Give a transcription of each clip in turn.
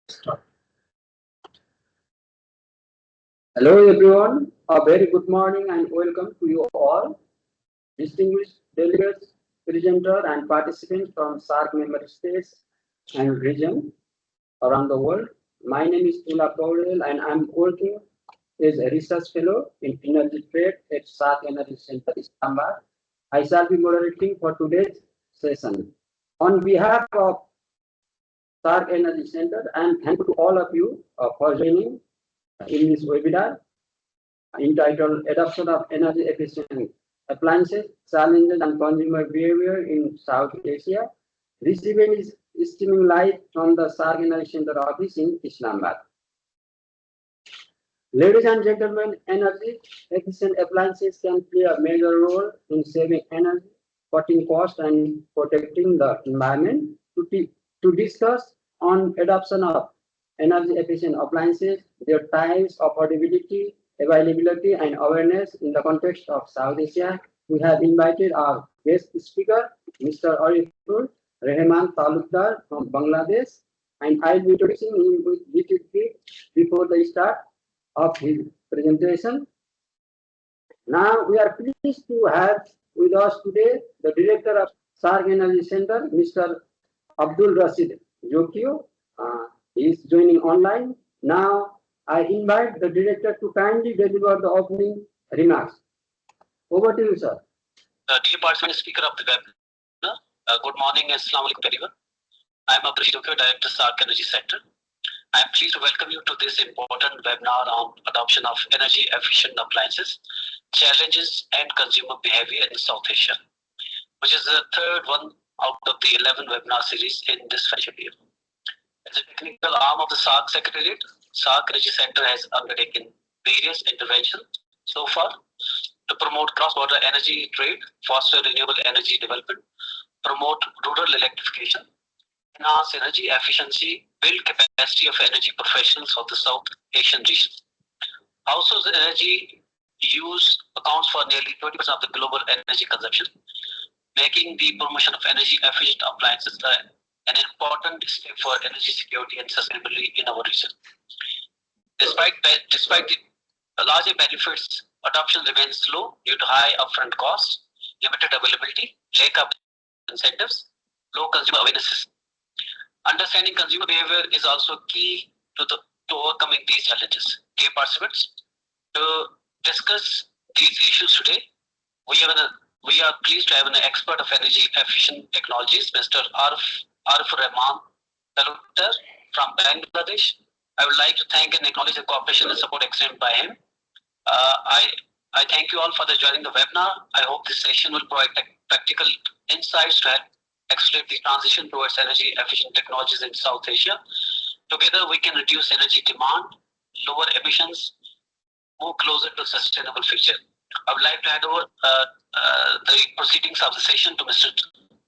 Start. Hello everyone, a very good morning and welcome to you all, distinguished delegates, presenters and participants from SAARC member states and region around the world. My name is Tula Paudel and I'm working as a research fellow in energy trade at SAARC Energy Center, Islamabad. I shall be moderating for today's session. On behalf of SAARC Energy Center, I am thankful to all of you for joining in this webinar entitled Adoption of Energy Efficient Appliances, Challenges and Consumer Behavior in South Asia. This event is streaming live from the SAARC Energy Center office in Islamabad. Ladies and gentlemen, energy efficient appliances can play a major role in saving energy, cutting costs, and protecting the environment. To discuss on adoption of energy efficient appliances, their types, affordability, availability, and awareness in the context of South Asia, we have invited our guest speaker, Mr. Arifur Rehman Talukdar from Bangladesh, and I'll be introducing him with little bit before the start of his presentation. Now we are pleased to have with us today the director of SAARC Energy Center, Mr. Abdul Rashid Jokio. He is joining online. Now I invite the director to kindly deliver the opening remarks. Over to you, sir. Dear participant, speaker of the webinar, good morning and Assalamu alaikum everyone. I am Abdul Rashid Jokio, director SAARC Energy Center. I am pleased to welcome you to this important webinar on adoption of energy efficient appliances, challenges and consumer behavior in South Asia, which is the third one out of the 11 webinar series in this financial year. As a technical arm of the SAARC Secretariat, SAARC Energy Center has undertaken various interventions so far to promote cross-border energy trade, foster renewable energy development, promote rural electrification, enhance energy efficiency, build capacity of energy professionals of the South Asian region. Household energy use accounts for nearly 20% of the global energy consumption, making the promotion of energy efficient appliances an important step for energy security and sustainability in our region. Despite the larger benefits, adoption remains slow due to high upfront costs, limited availability, lack of incentives, low consumer awareness. Understanding consumer behavior is also key to overcoming these challenges. Dear participants, to discuss these issues today, we are pleased to have an expert of energy efficient technologies, Mr. Arif Rahman Talukdar from Bangladesh. I would like to thank and acknowledge the cooperation and support extended by him. I thank you all for joining the webinar. I hope this session will provide practical insights to help accelerate the transition towards energy efficient technologies in South Asia. Together, we can reduce energy demand, lower emissions, move closer to a sustainable future. I would like to hand over the proceedings of the session to Mr.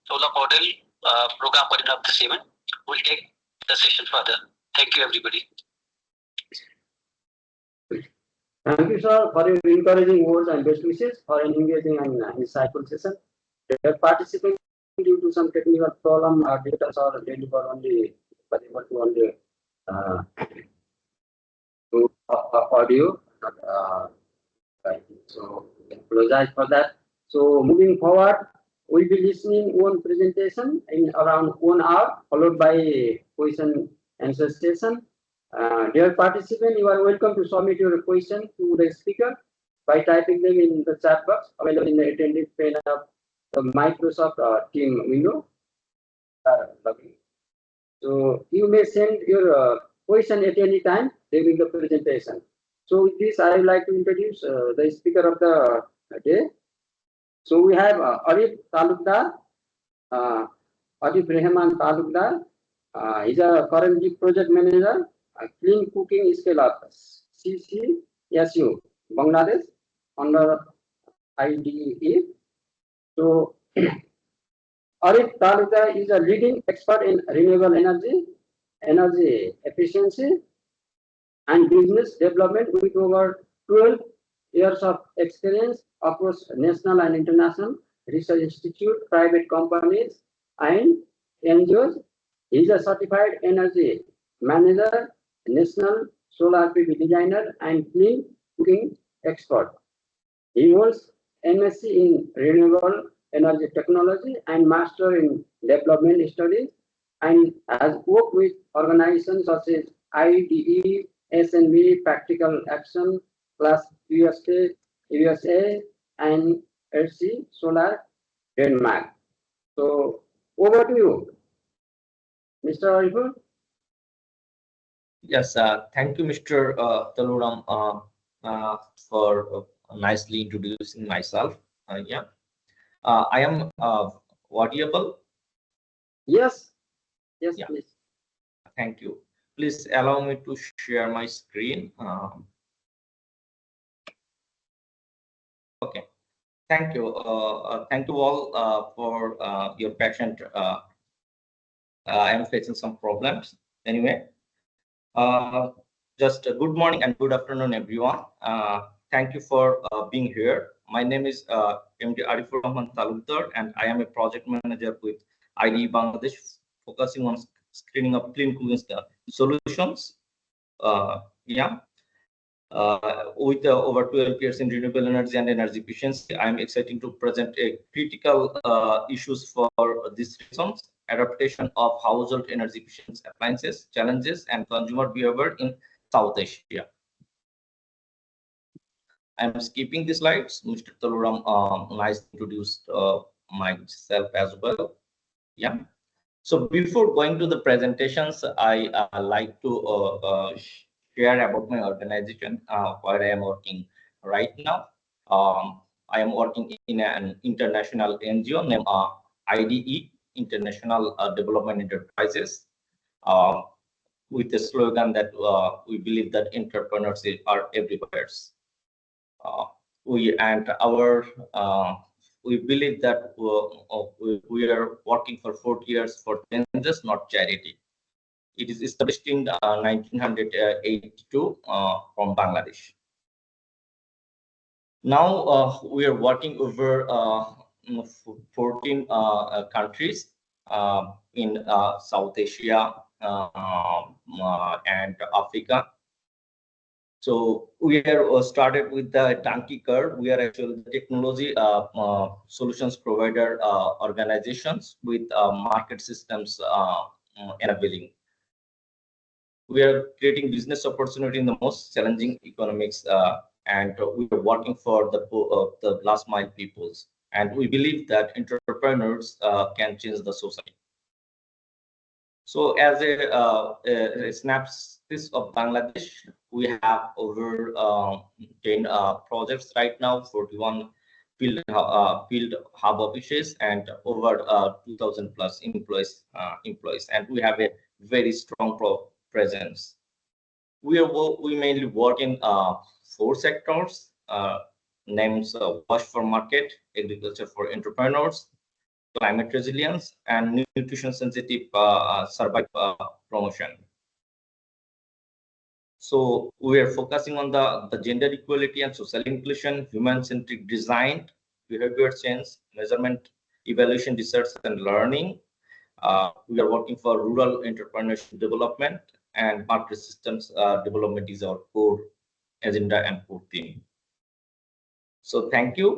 Tola Paudel, program coordinator of this event. We'll take the session further. Thank you, everybody. Thank you, sir, for your encouraging words and best wishes for an engaging and insightful session. Dear participants, due to some technical problem, our data are delivered only, but able to only to audio. So I apologize for that. So moving forward, we'll be listening one presentation in around 1 hour, followed by a question answer session. Dear participant, you are welcome to submit your question to the speaker by typing them in the chat box available in the attendee pane of the Microsoft Team window. So you may send your question at any time during the presentation. So with this, I would like to introduce the speaker of the day. So we have Arif Talukdar, Arif Rehman Talukdar. He's a currently project manager, clean cooking scale of CCSU, Bangladesh, under IDE. So Arif Talukdar is a leading expert in renewable energy, energy efficiency, and business development with over 12 years of experience across national and international research institute, private companies, and NGOs. He is a certified energy manager, national solar PV designer, and clean cooking expert. He holds MSc in renewable energy technology and master in development studies, and has worked with organizations such as IDE, SNB, Practical Action, plus USA and RC Solar Denmark. So over to you, Mr. Arifur. Yes, thank you, Mr. Taluram, for nicely introducing myself. Yeah, I am audible. Yes, yes, Yeah, please. thank you. Please allow me to share my screen. Okay, thank you. Thank you all for your patient. I am facing some problems. Anyway, just good morning and good afternoon, everyone. Thank you for being here. My name is MD Arifur Rahman Talukdar, and I am a project manager with IDE Bangladesh, focusing on screening of clean cooking solutions. Yeah. With over 12 years in renewable energy and energy efficiency, I am excited to present a critical issues for these reasons: adaptation of household energy efficiency appliances, challenges, and consumer behavior in South Asia. I am skipping the slides. Mr. Taluram nice introduced myself as well. Yeah. So before going to the presentations, I like to share about my organization where I am working right now. I am working in an international NGO named IDE, International Development Enterprises, uh, with the slogan that we believe that entrepreneurs are everywhere. Uh, we and our we believe that we are working for 40 years for changes, not charity. It is established in 1982 from Bangladesh. Now we are working over 14 countries in South Asia and Africa. So we are started with the donkey curve. We are actually the technology solutions provider organizations with market systems enabling. We are creating business opportunity in the most challenging economics, and we are working for the last mile peoples. And we believe that entrepreneurs can change the society. So as a synopsis of Bangladesh, we have over 10 projects right now, 41 field hub offices, and over 2,000 plus employees. And we have a very strong presence. We mainly work in 4 sectors, names wash for market, agriculture for entrepreneurs, climate resilience, and nutrition sensitive survival promotion. So we are focusing on the gender equality and social inclusion, human-centric design, behavior change, measurement, evaluation, research, and learning. We are working for rural entrepreneurship development, and market systems development is our core agenda and core theme. So thank you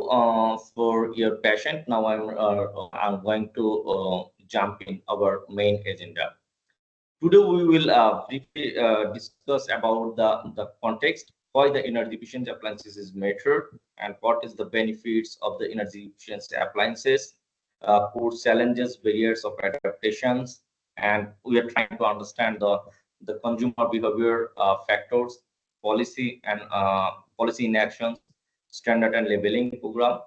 for your patience. Now I'm going to jump in our main agenda. Today we will briefly discuss about the context, why the energy efficient appliances is matter, and what is the benefits of the energy efficient appliances, core challenges, barriers of adaptations, and we are trying to understand the consumer behavior factors, policy and policy inactions, standard and labeling program,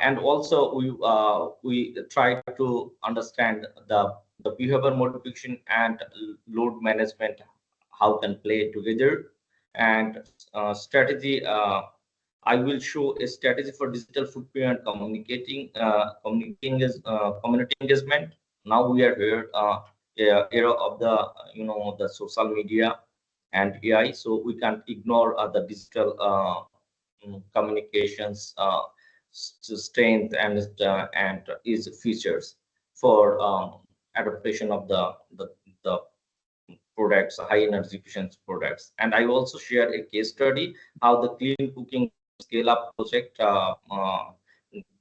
and also we try to understand the behavior modification and load management, how can play together, and strategy. I will show a strategy for digital footprint and community engagement. Now we are here era of the the social media and AI, so we can't ignore the digital communications strength and its features for adaptation of the products, high energy efficient products. And I also share a case study how the clean cooking scale up project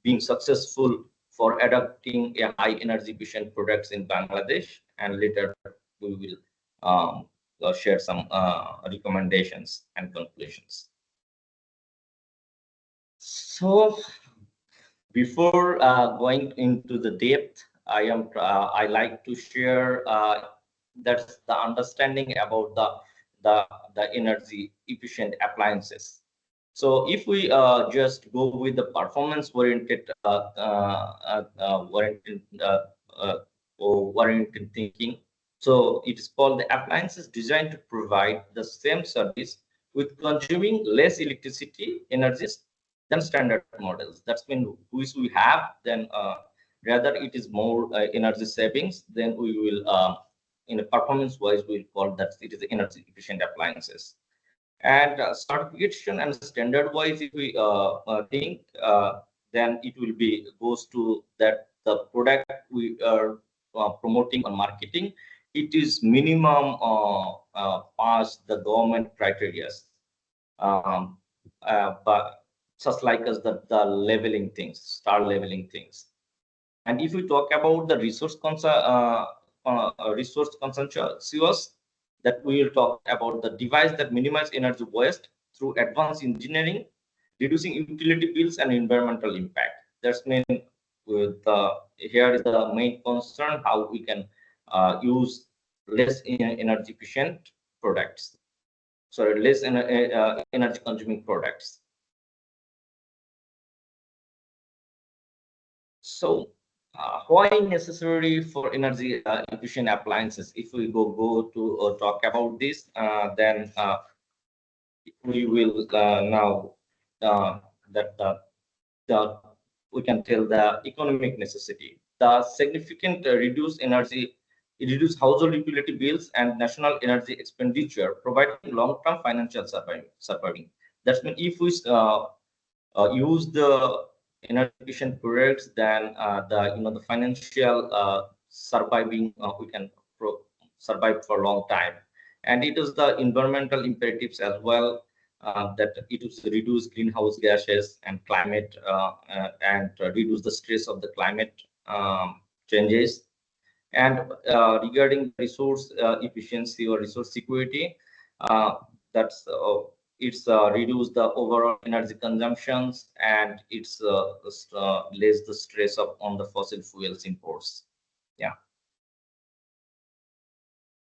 being successful for adopting a high energy efficient products in Bangladesh. And later we will share some recommendations and conclusions. So before going into the depth, I like to share that's the understanding about the energy efficient appliances. So if we just go with the performance oriented oriented thinking, so it is called the appliances designed to provide the same service with consuming less electricity energies than standard models. That's when which we have, then rather it is more energy savings, then we will in a performance wise we'll call that it is energy efficient appliances. And certification and standard wise, if we think, then it will be goes to that the product we are promoting on marketing, it is minimum pass the government criteria, but just like as the leveling things, star leveling things. And if we talk about the resource conscious, that we will talk about the device that minimize energy waste through advanced engineering, reducing utility bills and environmental impact. That's mean with here is the main concern how we can use less energy efficient products. Sorry, less energy consuming products. So why necessary for energy efficient appliances? If we go to talk about this, then we will now that we can tell the economic necessity. The significant reduce household utility bills and national energy expenditure, providing long-term financial surviving. That's mean if we use the energy efficient products, then the financial surviving we can survive for a long time. And it is the environmental imperatives as well, that it is reduce greenhouse gases and climate and reduce the stress of the climate changes. And regarding resource efficiency or resource security, that's it's reduce the overall energy consumptions, and it's less the stress on the fossil fuels imports. Yeah.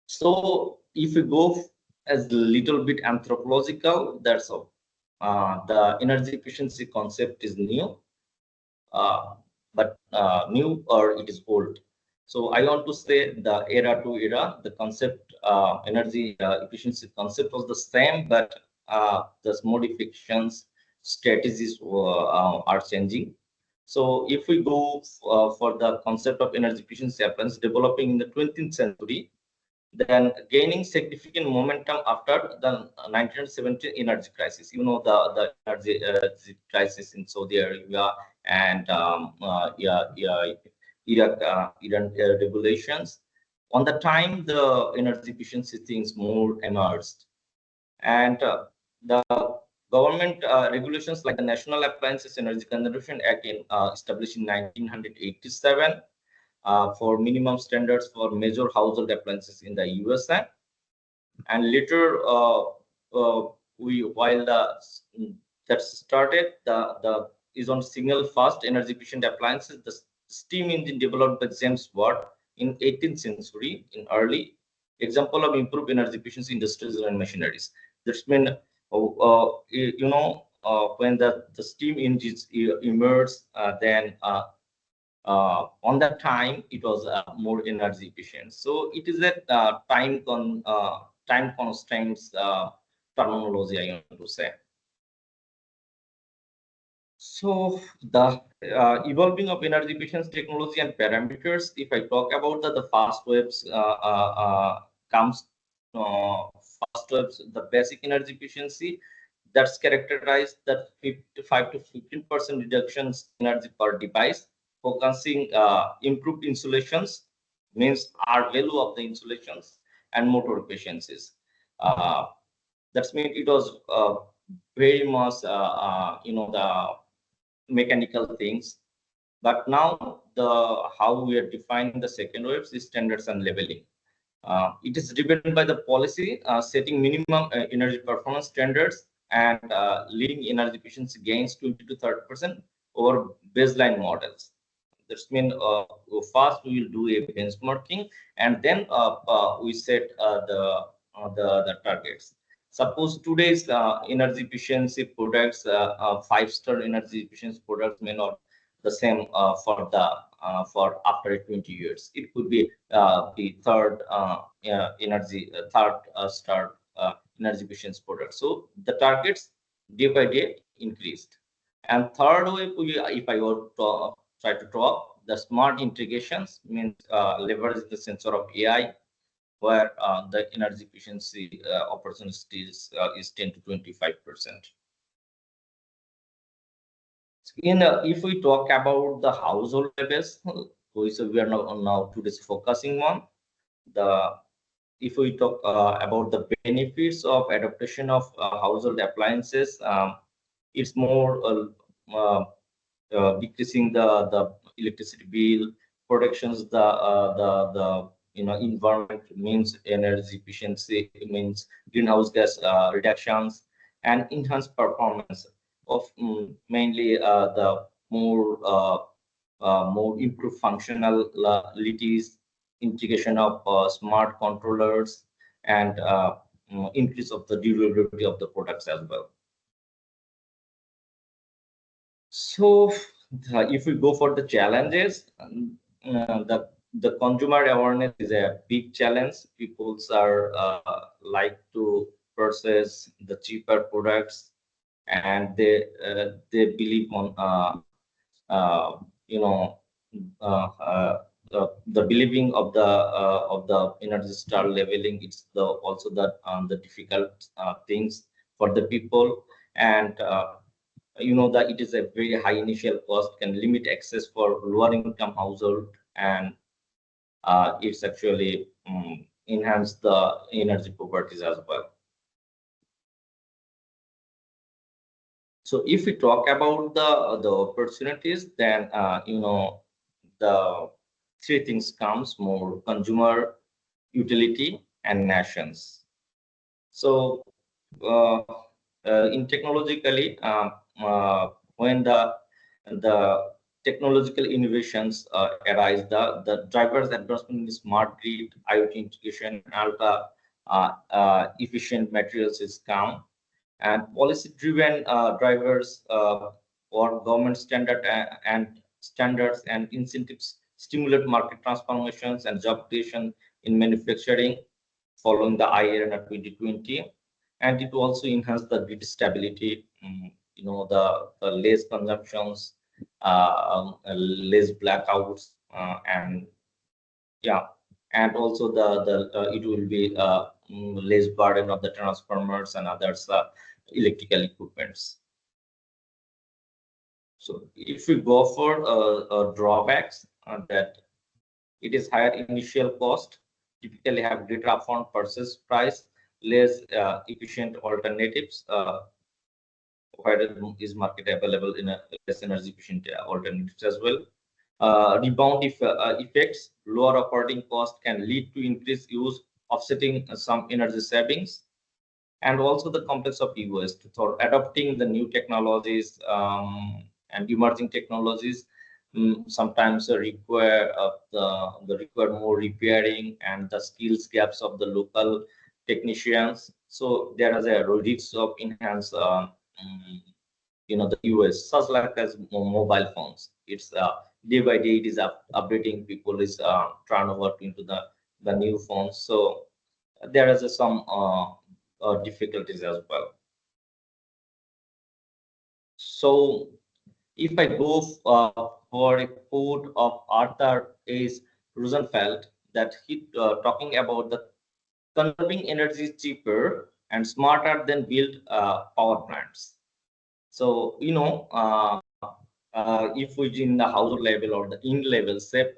So if we go as a little bit anthropological, that's all. The energy efficiency concept is new, but new or it is old. So I want to say the era to era, the concept, energy efficiency concept was the same, but the modifications, strategies are changing. So if we go for the concept of energy efficiency appliance developing in the 20th century, then gaining significant momentum after the 1970 energy crisis. You know, the energy crisis in Saudi Arabia and Iran regulations. On the time, the energy efficiency things more emerged, and the government regulations like the National Appliances Energy Conservation Act established in 1987 for minimum standards for major household appliances in the USA. And later, while that started, the is on single fast energy efficient appliances. The steam engine developed by James Watt in 18th century in early example of improved energy efficiency industries and machineries. That's mean when the steam engines emerged, then on that time it was more energy efficient. So it is a time constraints terminology I want to say. So the evolving of energy efficiency technology and parameters. If I talk about the fast waves comes fast waves, the basic energy efficiency that's characterized that 55 to 15% reductions energy per device, focusing improved insulations, means R value of the insulations, and motor efficiencies. That's mean it was very much the mechanical things. But now how we are defining the second waves is standards and labeling. It is driven by the policy setting minimum energy performance standards and leading energy efficiency gains 20 to 30% over baseline models. That's mean first we will do a benchmarking, and then we set the targets. Suppose today's energy efficiency products, 5-star energy efficiency products may not the same for after 20 years. It could be the third star energy efficiency product. So the targets day by day increased. And third way, if I were to try to talk, the smart integrations means leverage the sensor of AI, where the energy efficiency opportunities is 10 to 25%. If we talk about the household levels, which we are now today's focusing on, if we talk about the benefits of adaptation of household appliances, it's more decreasing the electricity bill, protections the environment, means energy efficiency, means greenhouse gas reductions, and enhanced performance of mainly the more improved functionalities, integration of smart controllers, and increase of the durability of the products as well. So if we go for the challenges, the consumer awareness is a big challenge. People are like to purchase the cheaper products, and they believe on the believing of the energy star leveling. It's also the difficult things for the people, and that it is a very high initial cost, can limit access for lower income household, and it's actually enhance the energy properties as well. So if we talk about the opportunities, then the three things comes: more consumer, utility, and nations. So in technologically, when the technological innovations arise, the drivers advancement in smart grid, IoT integration, ultra efficient materials is come, and policy-driven drivers or government standards and incentives stimulate market transformations and job creation in manufacturing following the IRA 2020, and it also enhance the grid stability. The less consumptions, less blackouts, and also it will be less burden of the transformers and others electrical equipments. So if we go for drawbacks, that it is higher initial cost, typically have greater upfront purchase price, less efficient alternatives, where is market available in a less energy efficient alternatives as well. Rebound effects, lower operating cost can lead to increased use, offsetting some energy savings, and also the complex of US for adopting the new technologies and emerging technologies. Sometimes require require more repairing and the skills gaps of the local technicians. So there is a risk of enhanced the US, such like as mobile phones. It's day by day it is updating. People is trying to work into the new phones. So there is some difficulties as well. So if I go for a quote of Arthur H. Rosenfeld, that he talking about the conserving energy is cheaper and smarter than build power plants. So if we in the household level or the in level, say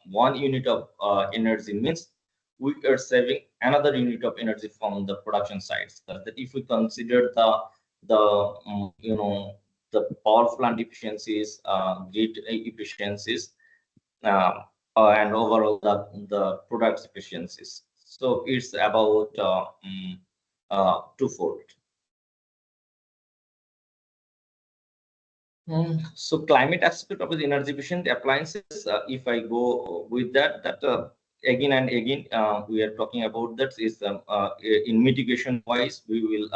1 unit of energy means we are saving another unit of energy from the production sites. That if we consider the power plant efficiencies, grid efficiencies, uh, and overall the product efficiencies. So it's about twofold. So climate aspect of the energy efficient appliances, if I go with that again and again, we are talking about that is in mitigation wise, we will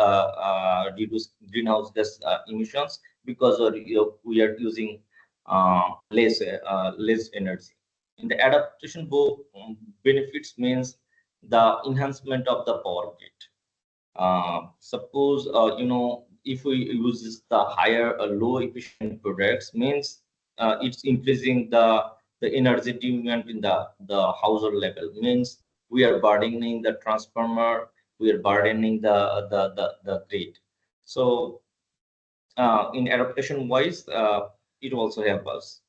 reduce greenhouse gas emissions because we are using less energy. In the adaptation benefits means the enhancement of the power grid. Suppose if we use the higher low efficient products, means it's increasing the energy demand in the household level, means we are burdening the transformer, we are burdening the grid. So in adaptation wise, it also helps us.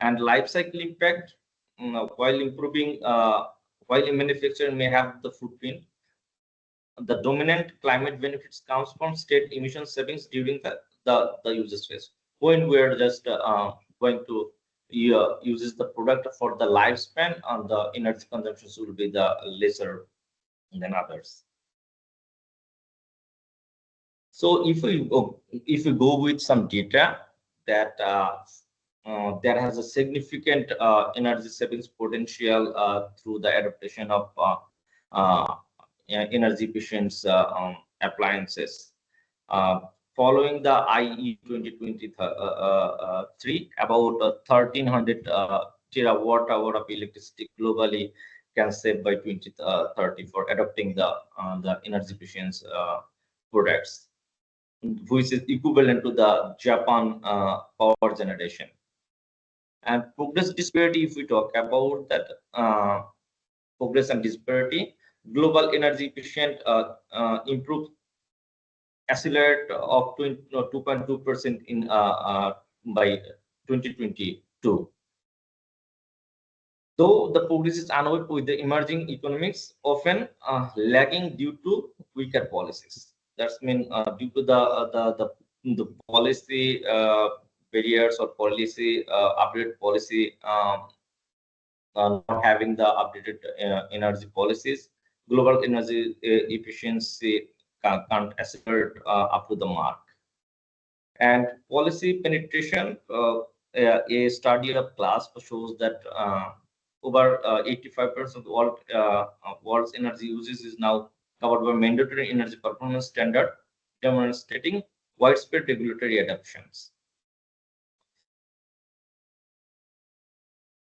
And life cycle impact, while improving while manufacturing may have the footprint, the dominant climate benefits comes from state emission savings during the usage phase, when we're just going to uses the product for the lifespan, and the energy consumption will be the lesser than others. So if we go with some data that there has a significant energy savings potential through the adaptation of energy efficient appliances. Following the IE 2023, about 1,300 terawatt hour of electricity globally can save by 2030 for adopting the energy efficient products, which is equivalent to the Japan power generation. And progress disparity, if we talk about that progress and disparity, global energy efficient improved accelerate of 2.2% in by 2022. Though the progress is unweighted with the emerging economics, often lagging due to weaker policies. That's mean due to the policy barriers or policy update policy not having the updated energy policies, global energy efficiency can't accelerate up to the mark. And policy penetration, a study of class shows that over 85% of the world's energy uses is now covered by mandatory energy performance standard, demonstrating widespread regulatory adoptions.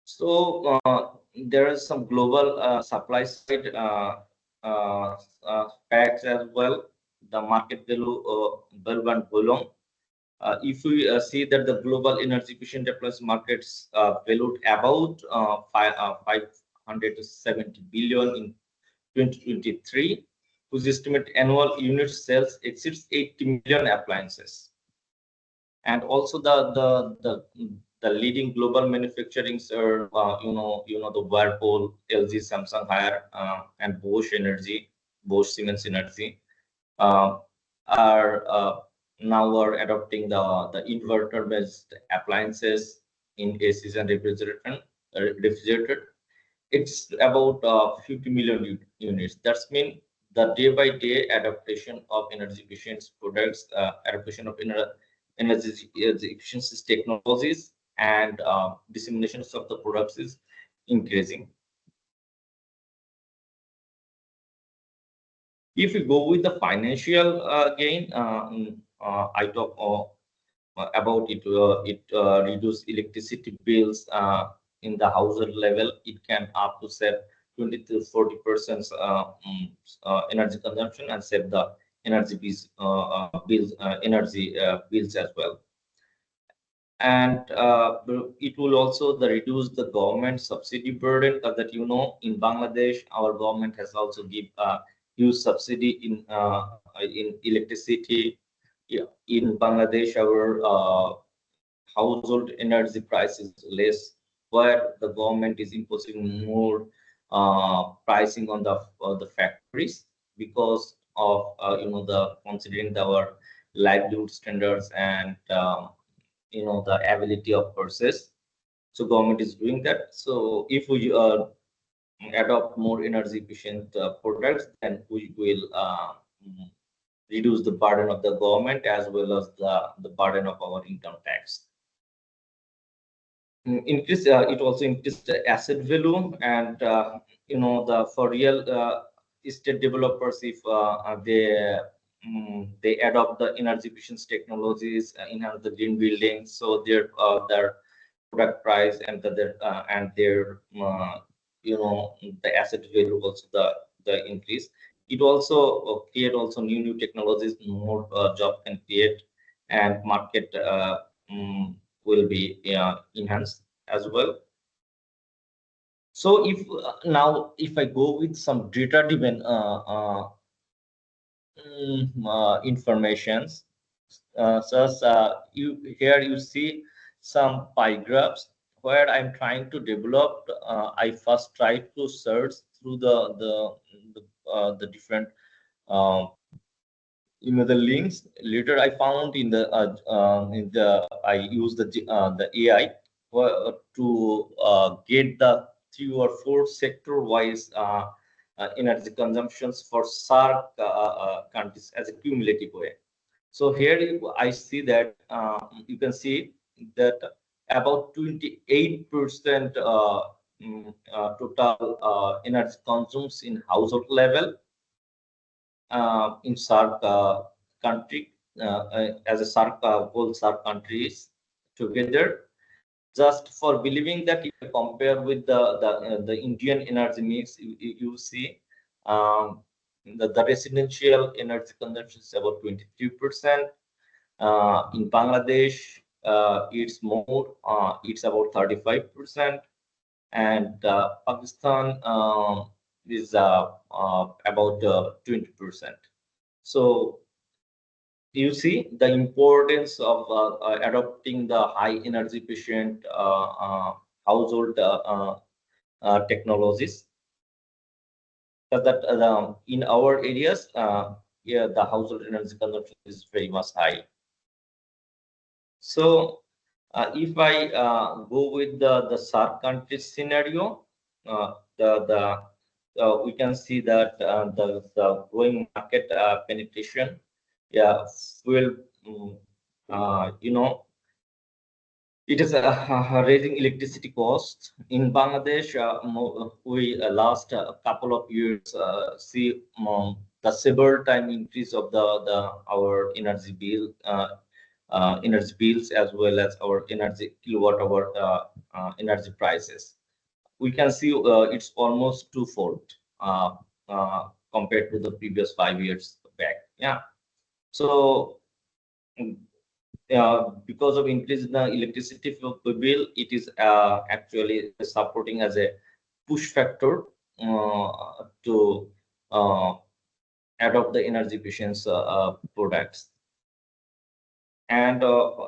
So there is some global supply side facts as well. The market value and volume. If we see that the global energy efficient appliance markets valued about 570 billion in 2023, whose estimate annual unit sales exceeds 80 million appliances. And also the leading global manufacturing are the Whirlpool, LG, Samsung, Haier, and Bosch Siemens Energy are now adopting the inverter based appliances in ACs and refrigerator. It's about 50 million units. That's mean the day by day adaptation of energy efficient products, adaptation of energy efficiency technologies, and disseminations of the products is increasing. If we go with the financial gain, I talk about it. It reduce electricity bills in the household level. It can up to save 20 to 40% energy consumption and save the energy bills as well. And it will also reduce the government subsidy burden. That in Bangladesh, our government has also give huge subsidy in electricity. In Bangladesh, our household energy price is less, where the government is imposing more pricing on the factories because of the considering our livelihood standards and the ability of purchase. So government is doing that. So if we adopt more energy efficient products, then we will reduce the burden of the government as well as the burden of our income tax. Increase it also increased the asset value, and the for real estate developers, if they adopt the energy efficient technologies, enhance the green buildings, so their product price and their the asset value also the increase. It also create also new technologies, more job can create, and market will be enhanced as well. So if now if I go with some data driven informations, you here you see some pie graphs where I'm trying to develop. I first tried to search through the different the links. Later I found in the I used the AI to get the 3 or 4 sector wise energy consumptions for SAARC countries as a cumulative way. So here I see that you can see that about 28% total energy consumes in household level in SAARC country as a SAARC whole SAARC countries together. Just for believing that, if you compare with the Indian energy mix, you see the residential energy consumption is about 23%. In Bangladesh, it's more, it's about 35%, and Pakistan is about 20%. So you see the importance of adopting the high energy efficient household technologies. That in our areas, yeah, the household energy consumption is very much high. So if I go with the SAARC countries scenario, we can see that the growing market penetration, yeah, will it is raising electricity costs in Bangladesh. We last couple of years see the several time increase of our energy bill, energy bills, as well as our energy kilowatt hour energy prices. We can see it's almost twofold compared to the previous 5 years back. Yeah. So because of increase in the electricity bill, it is actually supporting as a push factor to adopt the energy efficient products. And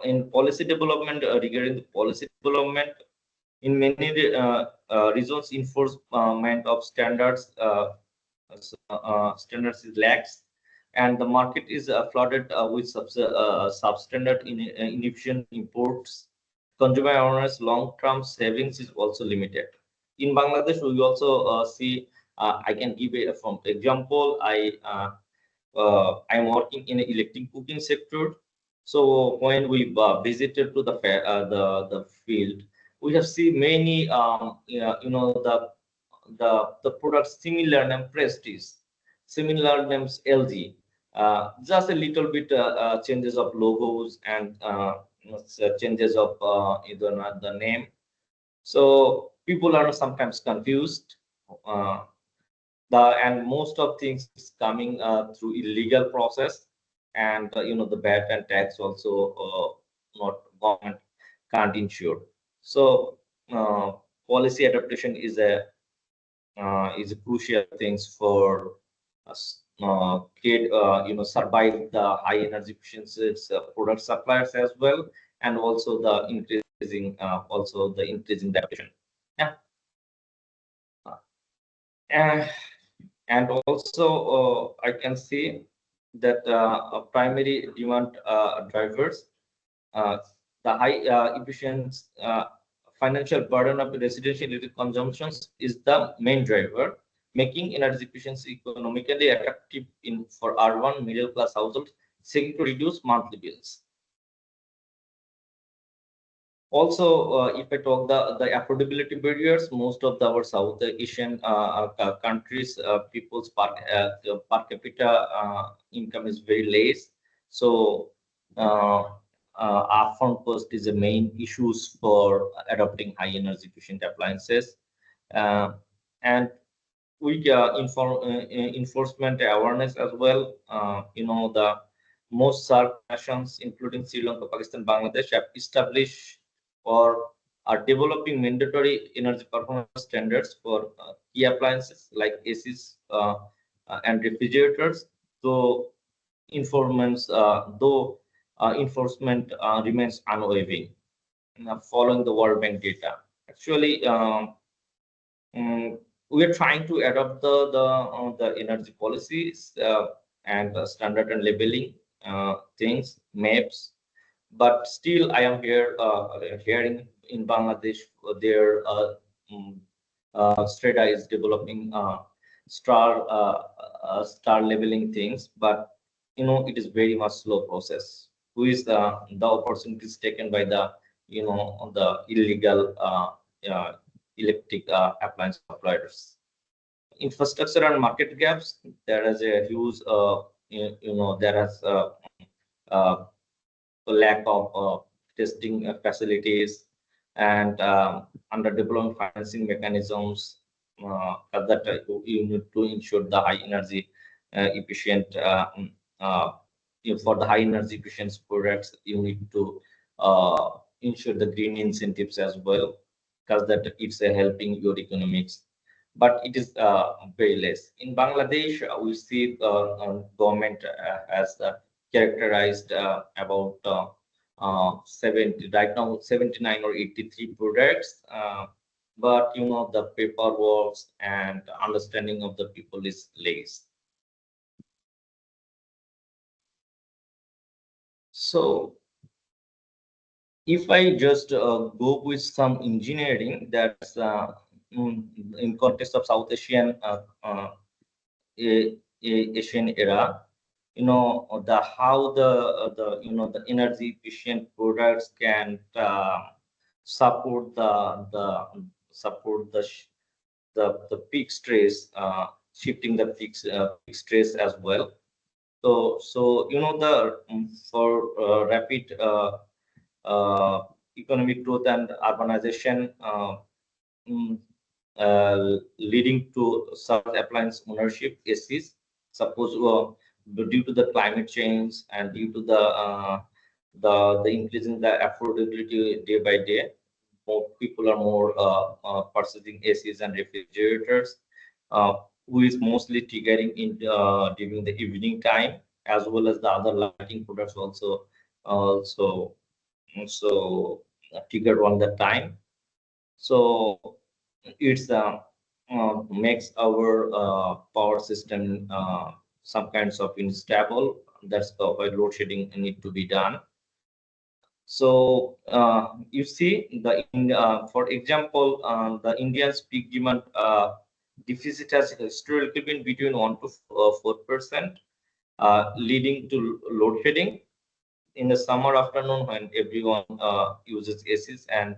in policy development, regarding the policy development, in many regions, enforcement of standards is lax, and the market is flooded with substandard inefficient imports. Consumer awareness, long-term savings is also limited. In Bangladesh, we also see. I can give a from example. I'm working in the electric cooking sector. So when we visited to the field, we have seen many the products similar name Prestige, similar names LG, just a little bit changes of logos and changes of the name. So people are sometimes confused. And most of things is coming through illegal process, and the VAT and tax also not government can't ensure. So policy adaptation is a crucial things for us create survive the high energy efficiency product suppliers as well, and also the increasing adaptation. Yeah. And also I can see that primary demand drivers, uh, the high efficient financial burden of residential electric consumptions is the main driver, making energy efficiency economically attractive for urban middle class households seeking to reduce monthly bills. Also, if I talk the affordability barriers, most of our South Asian countries, people's per capita income is very less. So, upfront cost is a main issues for adopting high energy efficient appliances, and with enforcement awareness as well. The most SAARC nations, including Sri Lanka, Pakistan, Bangladesh, have established or are developing mandatory energy performance standards for key appliances like ACs and refrigerators. Though enforcement remains unwavering, following the World Bank data. Actually, we are trying to adopt the energy policies and standard and labeling things, maps, but still I am hearing in Bangladesh their Strata is developing star labeling things, but it is very much slow process. Who is the opportunities taken by the illegal electric appliance suppliers. Infrastructure and market gaps. There is a huge, there is uh, a lack of testing facilities and underdeveloped financing mechanisms that you need to ensure the high energy efficient. For the high energy efficient products, you need to ensure the green incentives as well, because that it's helping your economics, but it is very less. In Bangladesh, we see government has characterized about 70 right now 79 or 83 products, but the paperwork and understanding of the people is less. So if I just go with some engineering, that's in context of South Asian Asian era, how the energy efficient products can support the peak stress, shifting the peak stress as well. So the for rapid economic growth and urbanization, mm, leading to such appliance ownership ACs. Suppose due to the climate change and due to the increase in the affordability day by day, more people are more purchasing ACs and refrigerators, who is mostly triggering in during the evening time, as well as the other lighting products also triggered on the time. So it's makes our power system some kinds of unstable. That's why load shedding need to be done. So you see for example, the India's peak demand deficit has historically been between 1 to 4%, leading to load shedding in the summer afternoon when everyone uses ACs and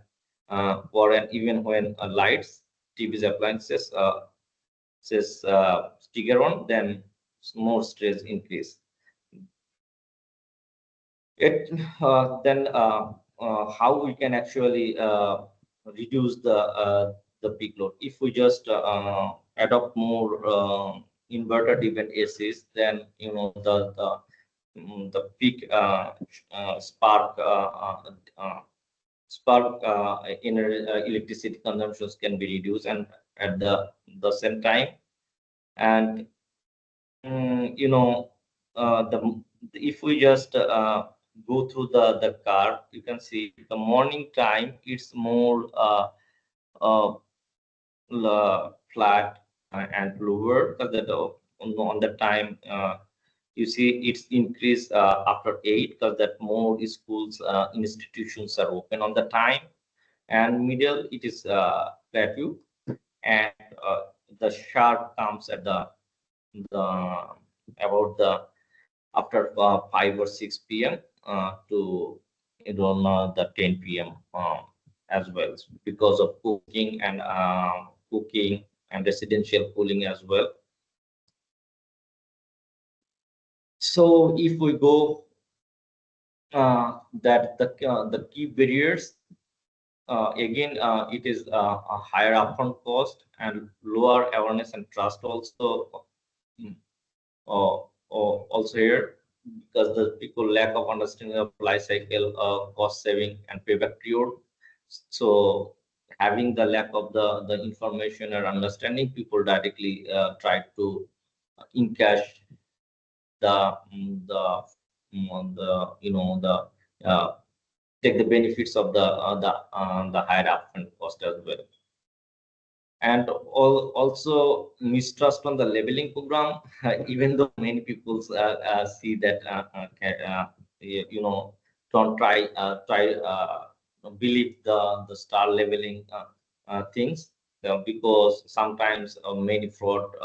even when lights, TVs, appliances trigger on, then more stress increase. Then how we can actually reduce the peak load? If we just adopt more inverter driven ACs, then the peak spark electricity consumptions can be reduced, and at the same time, and if we just go through the car, you can see the morning time it's more flat, and lower, because that on the time you see it's increased after 8, because that more schools institutions are open on the time, and middle it is plateau, and the sharp comes at the about the after 5 or 6 p.m. To the 10 p.m. As well, because of cooking and residential cooling as well. So if we go that the key barriers, again it is a higher upfront cost and lower awareness and trust also. Also here, because the people lack of understanding of life cycle, cost saving and payback period. So having the lack of the information or understanding, people directly try to encash the take the benefits of the higher upfront cost as well. And also mistrust on the labeling program, even though many people see that don't try believe the star labeling things, because sometimes many fraud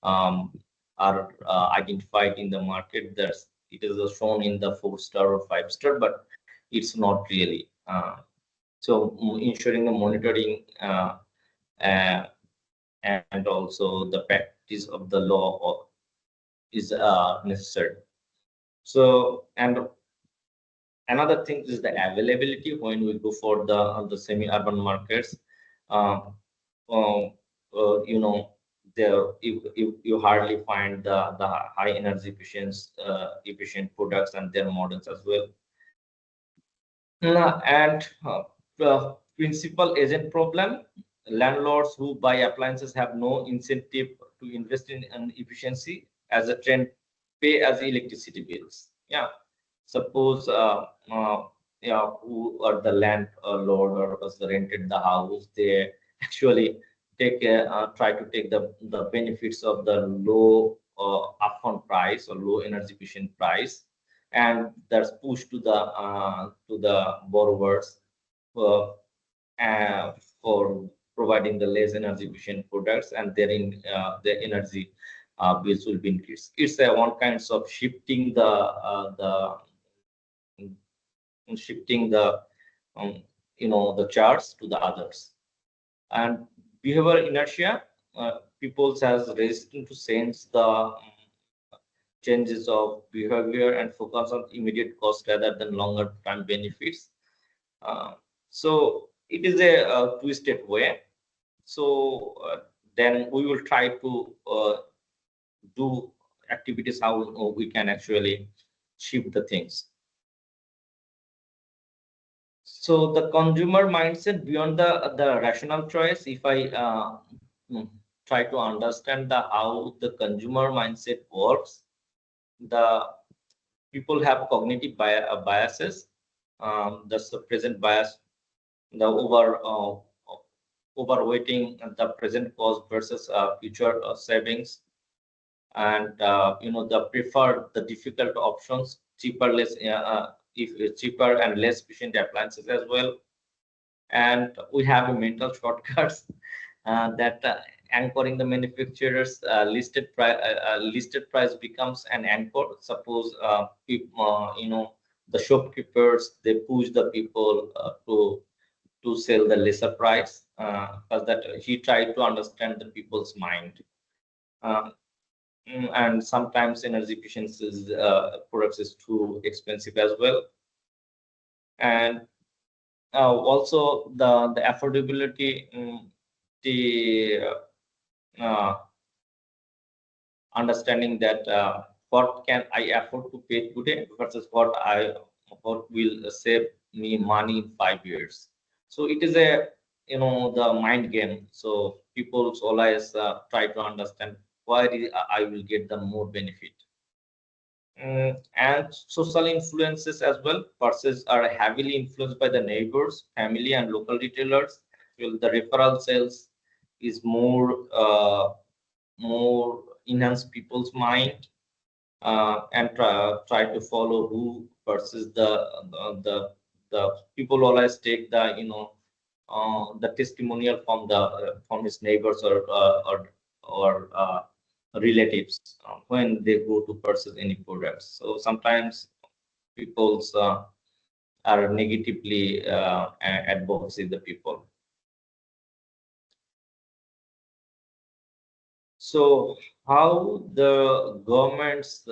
are identified in the market. That's it is shown in the 4-star or 5-star, but it's not really. So ensuring the monitoring and also the practice of the law is necessary. So, and another thing is the availability when we go for the semi-urban markets. You know, there you hardly find the high energy efficient products and their models as well. And principal agent problem. Landlords who buy appliances have no incentive to invest in efficiency. As a trend, pay as electricity bills. Yeah, suppose yeah, who are the landlord or was rented the house, they actually try to take the benefits of the low upfront price or low energy efficient price, and that's pushed to the borrowers for for providing the less energy efficient products, and their energy bills will be increased. It's one kinds of shifting the the charts to the others. And behavior inertia, people has resistant to sense the changes of behavior and focus on immediate cost rather than longer term benefits. So it is a twisted way. So then we will try to do activities how we can actually shift the things. So the consumer mindset beyond the rational choice, if I try to understand how the consumer mindset works, the people have cognitive biases. That's the present bias, the overweighting the present cost versus future savings, and the prefer the difficult options, cheaper, less if cheaper and less efficient appliances as well. And we have mental shortcuts that anchoring the manufacturer's listed price becomes an anchor. Suppose the shopkeepers, they push the people to sell the lesser price, because that he tried to understand the people's mind. And sometimes energy efficiency products is too expensive as well. And also the affordability, the understanding that what can I afford to pay today versus what will save me money in 5 years. So it is a the mind game. So people always try to understand why I will get the more benefit. And social influences as well. Purchases are heavily influenced by the neighbors, family, and local retailers. Well, the referral sales is more enhance people's mind, and try to follow who versus the people always take the the testimonial from his neighbors or relatives when they go to purchase any products. So sometimes people's are negatively advocacy the people. So how the governments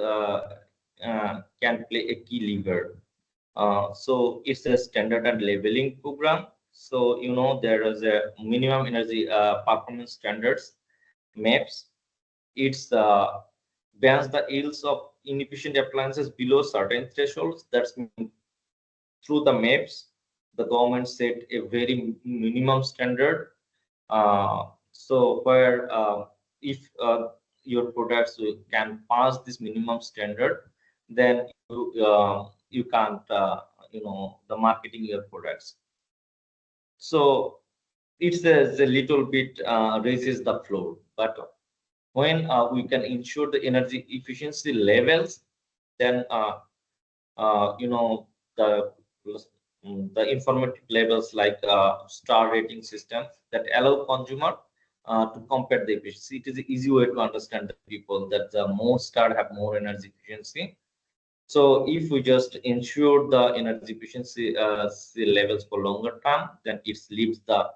can play a key lever? So it's a standard and labeling program. So there is a minimum energy performance standards, MAPS. It's bans the yields of inefficient appliances below certain thresholds. That's through the MAPS, the government set a very minimum standard. So where if your products can pass this minimum standard, then you can't the marketing your products. So it's a little bit raises the floor, but when we can ensure the energy efficiency levels, then the informative levels like star rating system that allow consumer to compare the efficiency. It is an easy way to understand the people that the more star have more energy efficiency. So if we just ensure the energy efficiency levels for longer term, then it leaves the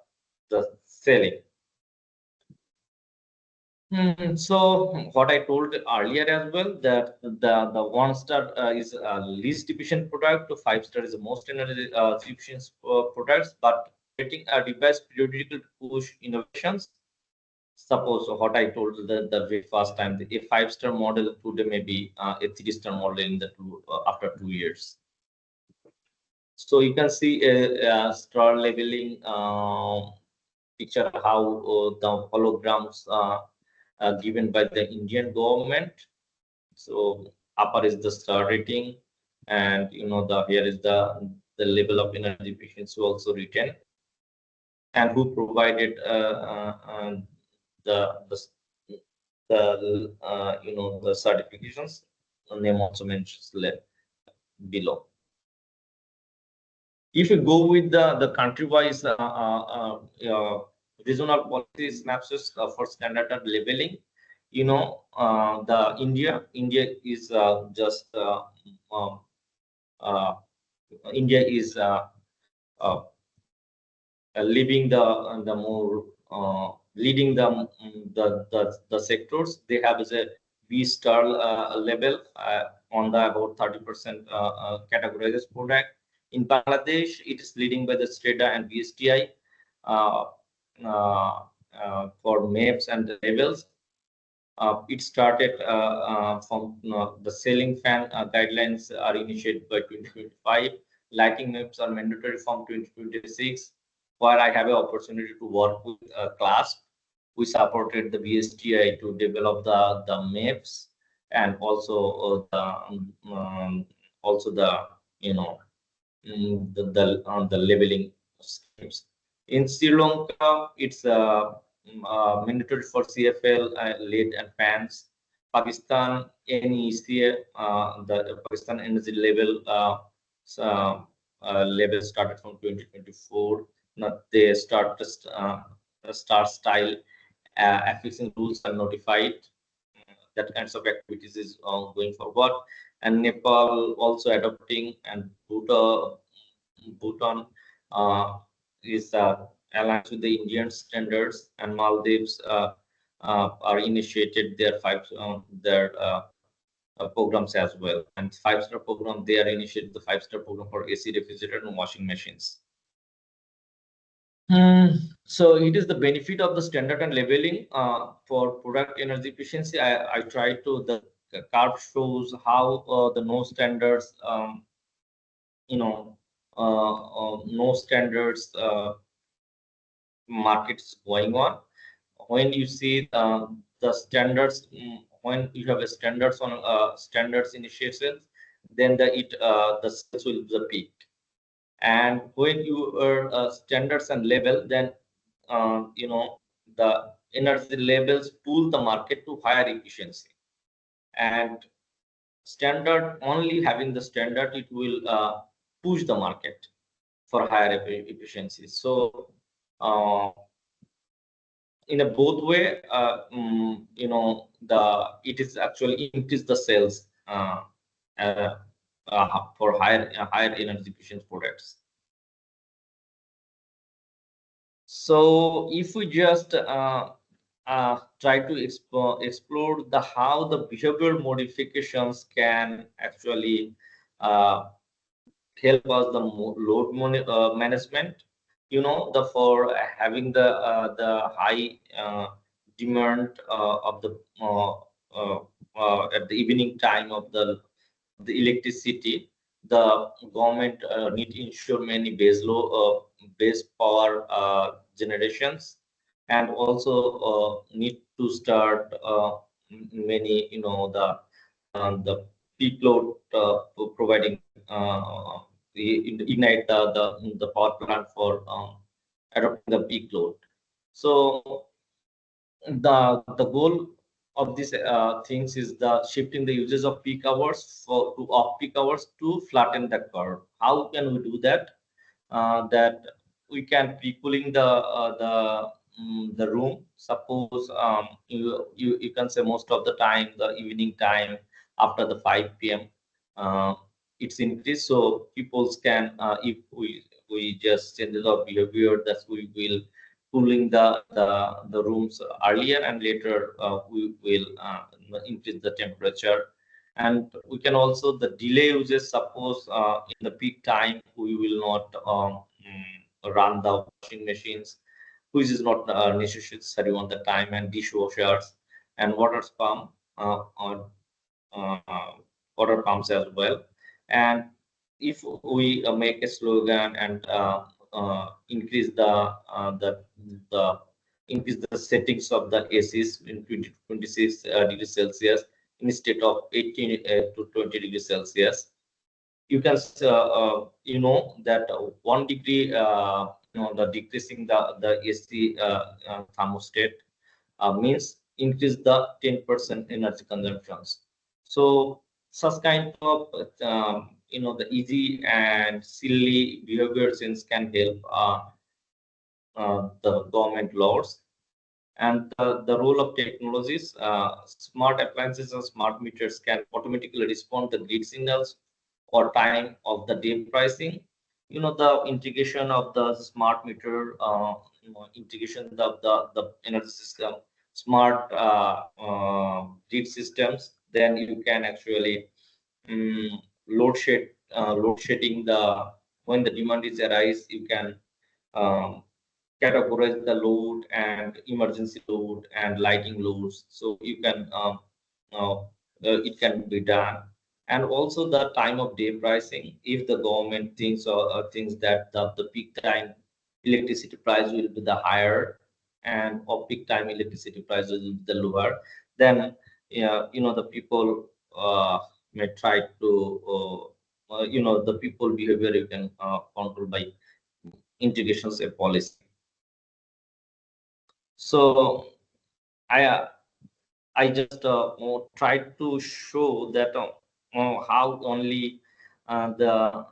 selling. So what I told earlier as well, that the 1-star is least efficient product, to 5-star is the most energy efficient products, but getting a device periodical to push innovations. Suppose what I told the very first time, the a 5-star model today may be a 3-star model in the after 2 years. So you can see a star labeling picture how the holograms given by the Indian government. So upper is the star rating, and here is the level of energy efficiency also written, and who provided the the certifications. The name also mentions below. If you go with the country-wise regional policy snapshots for standard labeling, the India is just India is leading more leading the sectors. They have as a B-star level on the about 30% categorized product. In Bangladesh, it is leading by the STRATA and BSTI for maps and the labels. It started from the ceiling fan guidelines are initiated by 2025. Lighting maps are mandatory from 2026. Where I have an opportunity to work with a class, we supported the BSTI to develop the maps, and also the the labeling schemes. In Sri Lanka, it's mandatory for CFL, lead and fans. Pakistan, NECA, the Pakistan energy level level started from 2024. Now they start start style affixing rules are notified. That kinds of activities is going forward, and Nepal also adopting, and Bhutan is aligned with the Indian standards, and Maldives are initiated their programs as well. And 5-star program, they are initiated the 5-star program for AC, refrigerator, and washing machines. So it is the benefit of the standard and labeling for product energy efficiency. I try to the curve shows how the no standards no standards markets going on. When you see the standards, when you have a standards on standards initiations, then the sales will be the peak. And when you are standards and level, then the energy levels pull the market to higher efficiency. And standard, only having the standard, it will push the market for higher efficiency. So in a both way, it is actually increase the sales uh, for higher energy efficient products. So if we just try to explore the how the behavioral modifications can actually help us the load management. The for having the high demand of the at the evening time of the electricity, the government need to ensure many base power generations, and also need to start many the peak load providing ignite the power plant for adopting the peak load. So the goal of these things is the shifting the uses of peak hours to off peak hours to flatten the curve. How can we do that? That we can pre-cooling the room. Suppose you can say most of the time the evening time after the 5 p.m. It's increased, so people can if we just change the behavior, that we will cooling the rooms earlier, and later we will increase the temperature. And we can also the delay uses. Suppose in the peak time we will not run the washing machines, which is not necessary on the time, and dishwashers and on water pumps as well. And if we make a slogan and increase the increase the settings of the ACs in 26 degrees Celsius instead of 18 to 20 degrees Celsius, you can that 1 degree the decreasing the AC thermostat means increase the 10% energy consumptions. So such kind of the easy and silly behavior sense can help the government laws. And the role of technologies, smart appliances and smart meters can automatically respond to grid signals or time of the day pricing. The integration of the smart meter, integration of the energy system, smart grid systems, then you can actually load shedding the when the demand is arise, you can um, categorize the load and emergency load and lighting loads, so you can it can be done. And also the time of day pricing, if the government thinks or thinks that the peak time electricity price will be the higher and off peak time electricity price will be the lower, then the people may try to the people behavior you can control by integrations a policy. So I just tried to show that how only the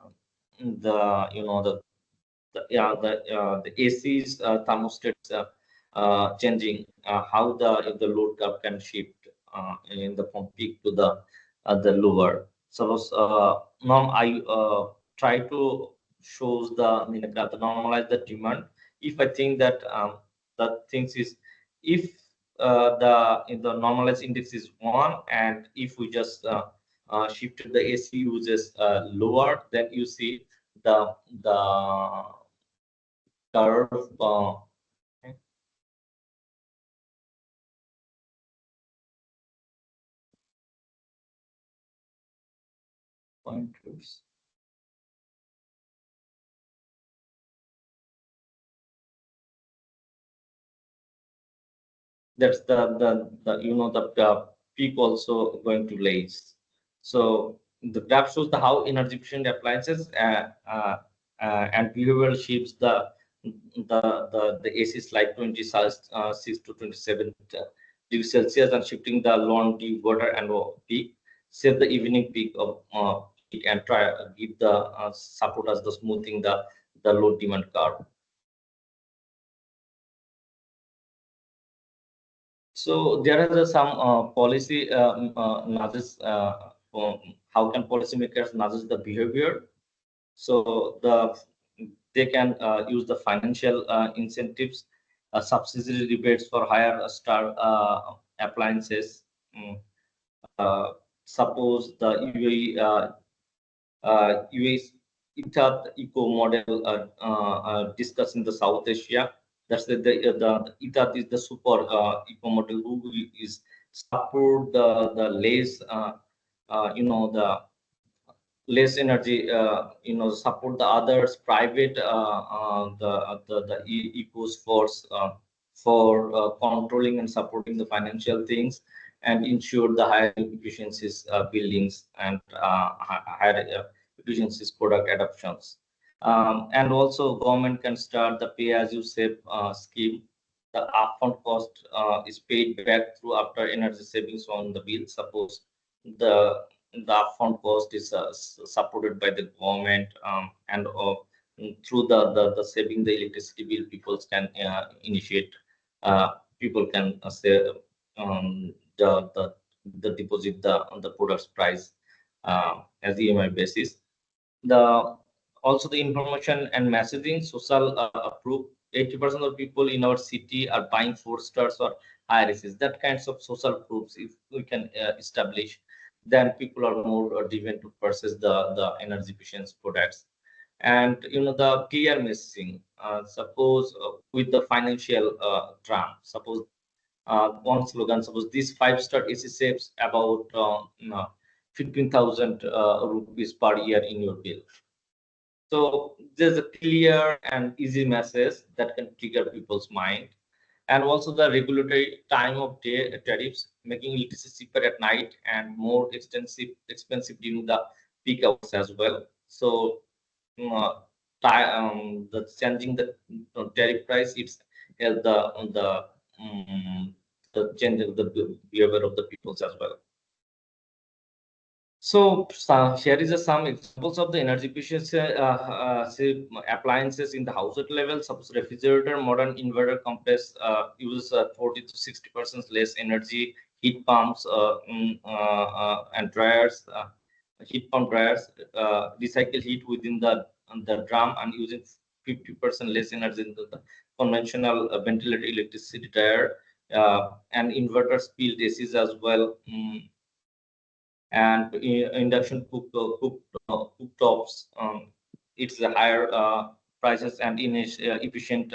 the AC's thermostats changing, how the load curve can shift in the from peak to the lower. So now I try to shows the the normalize the demand. If I think that the things is, if the normalized index is 1, and if we just shifted the AC uses lower, then you see the curve pointers. That's the peak also going to raise. So the graph shows the how energy efficient appliances and behavioral shifts the the AC is like 26 to 27 degrees Celsius, and shifting the laundry water and peak, save the evening peak of peak, and try give the support as the smoothing the load demand curve. So there are some policy nudges. How can policymakers nudge the behavior? So they can use the financial incentives, subsidy rebates for higher star appliances. Mm, Suppose the UAE ITAT eco model discussed in the South Asia. That's the ITAT is the super eco model who is support the less the less energy, support the others private ecos force for controlling and supporting the financial things, and ensure the higher efficiencies buildings and higher efficiencies product adoptions. And also government can start the pay as you save scheme. The upfront cost is paid back through after energy savings on the bill. Suppose the the upfront cost is supported by the government, and through the saving the electricity bill, people can initiate, people can say the deposit the product's price as EMI basis. The also the information and messaging social proof. 80% of people in our city are buying 4 stars or higher races. That kinds of social proofs, if we can establish, then people are more driven to purchase the energy efficient products. And the clear messaging. Suppose with the financial term. Suppose one slogan. Suppose this 5-star AC saves about 15,000 rupees per year in your bill. So there's a clear and easy message that can trigger people's mind. And also the regulatory time of day tariffs, making electricity cheaper at night and more expensive during the peak hours as well. So uh, the changing the tariff price, it's the change of the behavior of the peoples as well. So here is some examples of the energy efficiency say appliances in the household level. Suppose refrigerator, modern inverter complex uses 40 to 60% less energy. Heat pumps and dryers, heat pump dryers recycle heat within the drum and using 50% less energy than the conventional ventilator electricity dryer, and inverters build ACs as well. And induction cooktops, it's the higher prices and efficient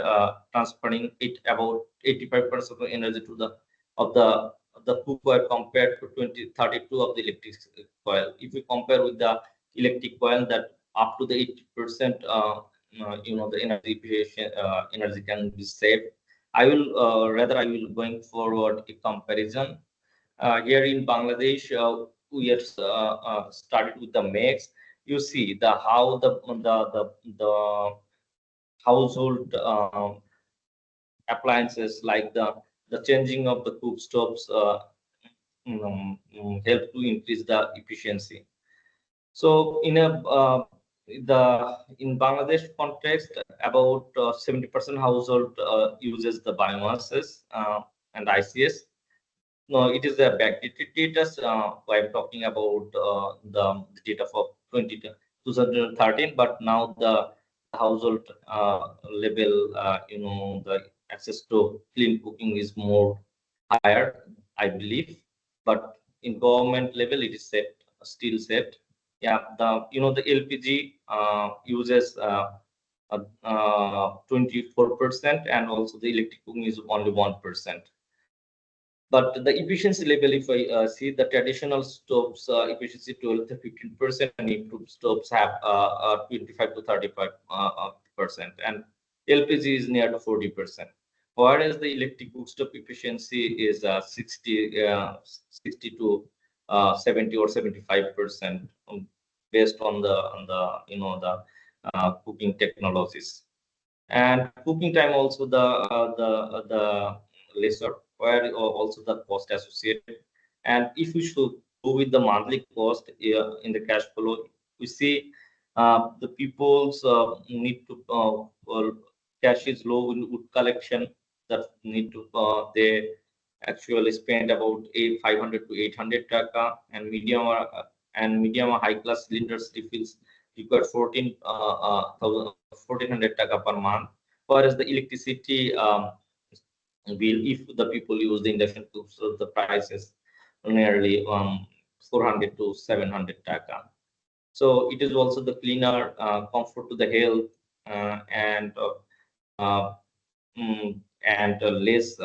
transferring it about 85% of energy to the cook oil compared to 32 of the electric coil. If we compare with the electric coil, that up to the 80% the energy can be saved. I will going forward a comparison. Here in Bangladesh, we have started with the mix. You see how the household appliances like the changing of the cooktops help to increase the efficiency. So in Bangladesh context, about 70% household uses the biomasses and ICS. No, it is a backdated data. I'm talking about the data for 2013, but now the household level, the access to clean cooking is more higher, I believe. But in government level, it is set, still set. Yeah, the LPG uses 24%, and also the electric cooking is only 1%. But the efficiency level, if I see the traditional stoves efficiency 12 to 15%, and improved stoves have 25 to 35%, and LPG is near to 40%. Whereas the electric cooktop efficiency is 60 to 70 or 75%, based on the cooking technologies. And cooking time also the lesser, where also the cost associated. And if we should go with the monthly cost in the cash flow, we see the people's need to cash is low in wood collection, that need to they actually spend about 500 to 800 taka, and medium or high class cylinders refills require 1400 taka per month, whereas the electricity bill, if the people use the induction cooks, so the price is nearly 400 to 700 taka. So it is also the cleaner, comfort to the health, uh, less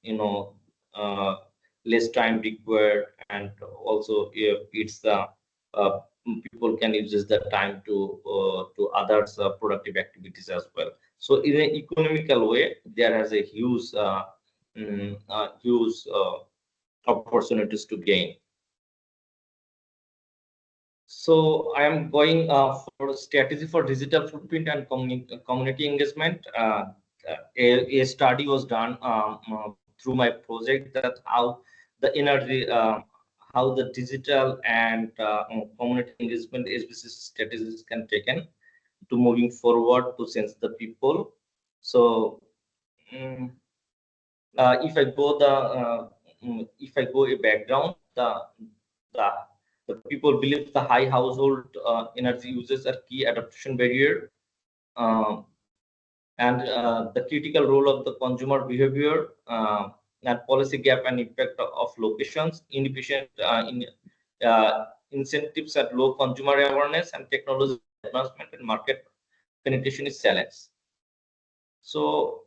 you know uh, less time required, and also it's uh, people can use the time to others productive activities as well. So in an economical way, there has a huge opportunities to gain. So I am going for strategy for digital footprint and community engagement. A study was done through my project, that how the energy, how the digital and community engagement SBC strategies can taken to moving forward to sense the people. So mm, if I go a background, the the people believe the high household energy uses are key adaptation barrier, uh, and the critical role of the consumer behavior, and policy gap and impact of locations, inefficient incentives at low consumer awareness, and technology advancement and market penetration is challenge. So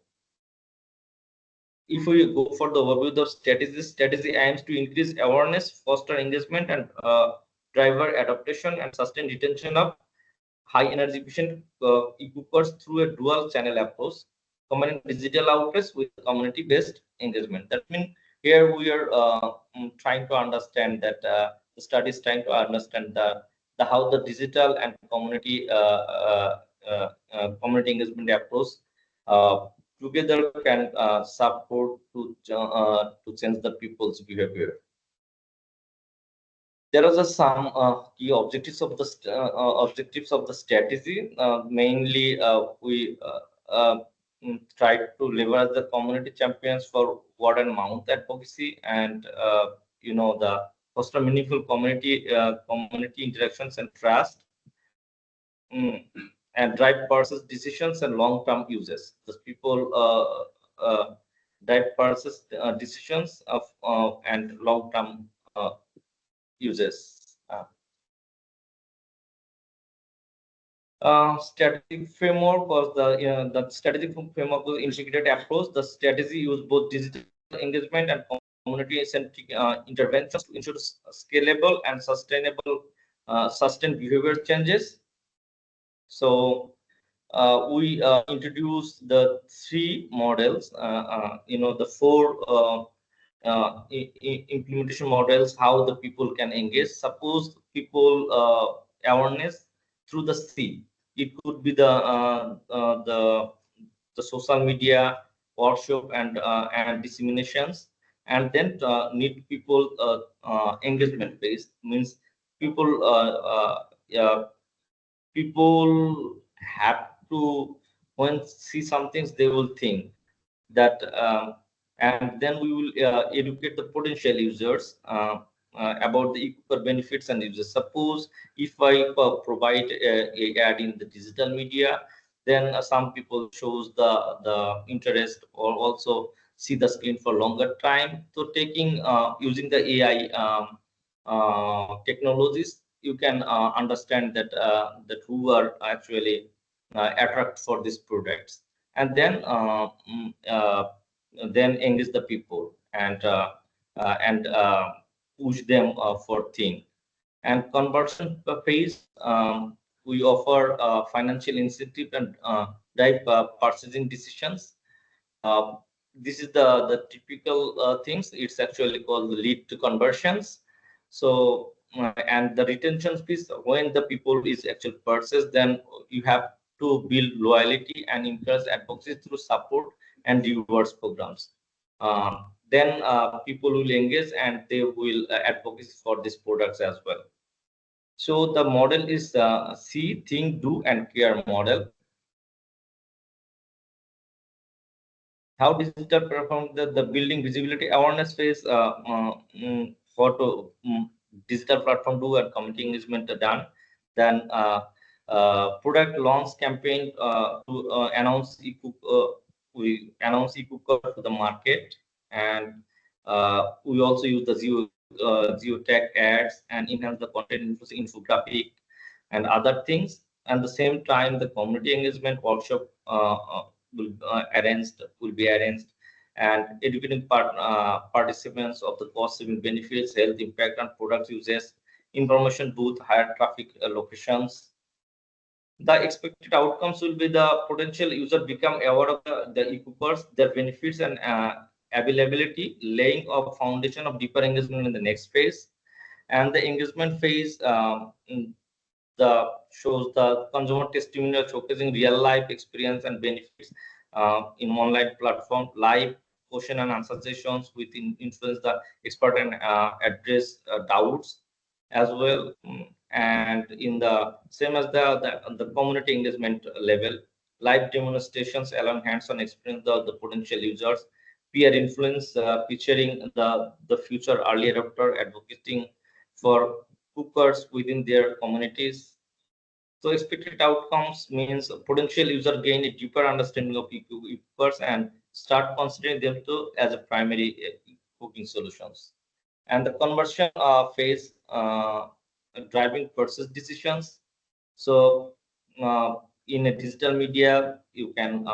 if we go for the overview of strategy aims to increase awareness, foster engagement, and driver adaptation and sustain retention of high energy efficient e-cookers through a dual channel approach, combining digital outlets with community based engagement. That means here we are trying to understand that the study is trying to understand the how the digital and community engagement approach uh, together can support to change the people's behavior. There are some key objectives of the strategy. Mainly, we try to leverage the community champions for word and mouth advocacy, and the foster meaningful community interactions and trust, mm, and drive purchase decisions and long-term uses. The people drive purchase decisions of and long-term uses. Strategic framework was the strategic framework was integrated approach. The strategy used both digital engagement and community-centric interventions to ensure scalable and sustained behavior changes. So we introduced the three models, the four implementation models, how the people can engage. Suppose people awareness through the C. It could be the social media workshop and disseminations, and then need people engagement based, means people people have to, when see some things, they will think that, and then we will educate the potential users about the equal benefits and uses. Suppose if I provide a ad in the digital media, then some people shows the interest, or also see the screen for longer time. So taking using the AI technologies, you can understand that who are actually attract for these products, and then engage the people, and push them for thing. And conversion phase, we offer financial incentive and drive purchasing decisions. uh, this is the typical things. It's actually called the lead to conversions. So and the retention piece, when the people is actually purchased, then you have to build loyalty and encourage advocacy through support and rewards programs. Then people will engage and they will advocate for these products as well. So the model is see, think, do, and care model. How digital platform, the building visibility awareness phase digital platform do and community engagement are done. Then product launch campaign to we announce e-cooker to the market, and we also use the geotag ads and enhance the content infographic and other things. At the same time, the community engagement workshop will be arranged, and educating participants of the cost saving benefits, health impact, and product uses, information booth, higher traffic locations. The expected outcomes will be the potential user become aware of the e-cookers, their benefits, and availability, laying a foundation of deeper engagement in the next phase. And the engagement phase shows the consumer testimonial showcasing real life experience and benefits in online platform, live question and answer sessions with influence the expert and address doubts as well. And in the same as the community engagement level, live demonstrations allow hands-on experience the potential users, peer influence featuring the future early adopter advocating for cookers within their communities. So expected outcomes means a potential user gain a deeper understanding of cookers and start considering them as a primary cooking solutions. And the conversion phase driving purchase decisions. So in a digital media, you can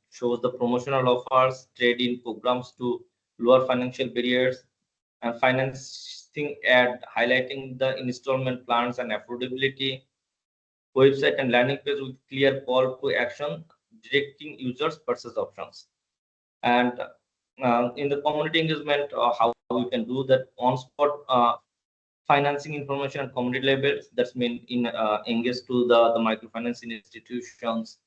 show the promotional offers, trade-in programs to lower financial barriers, and financing ad highlighting the installment plans and affordability, website and landing page with clear call to action directing users purchase options. And in the community engagement, how we can do that on spot financing information at community levels, that's mean in engage to the microfinancing institutions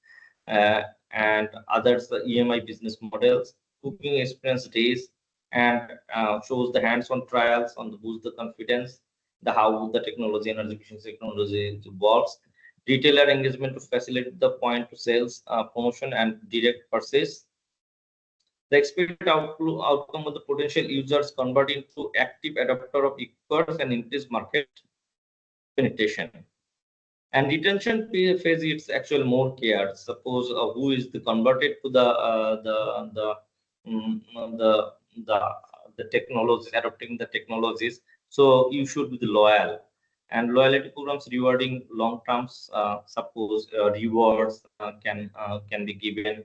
and others, the EMI business models, cooking experience days, and shows the hands-on trials on the boost the confidence, the how the technology, energy efficiency technology evolves, retailer engagement to facilitate the point to sales promotion and direct purchase. The expected outcome of the potential users converting to active adopter of e-commerce and increase market penetration. And retention phase, it's actually more care. Suppose who is the converted to the technologies, adopting the technologies. So you should be loyal. And loyalty programs rewarding long terms. Suppose rewards can be given.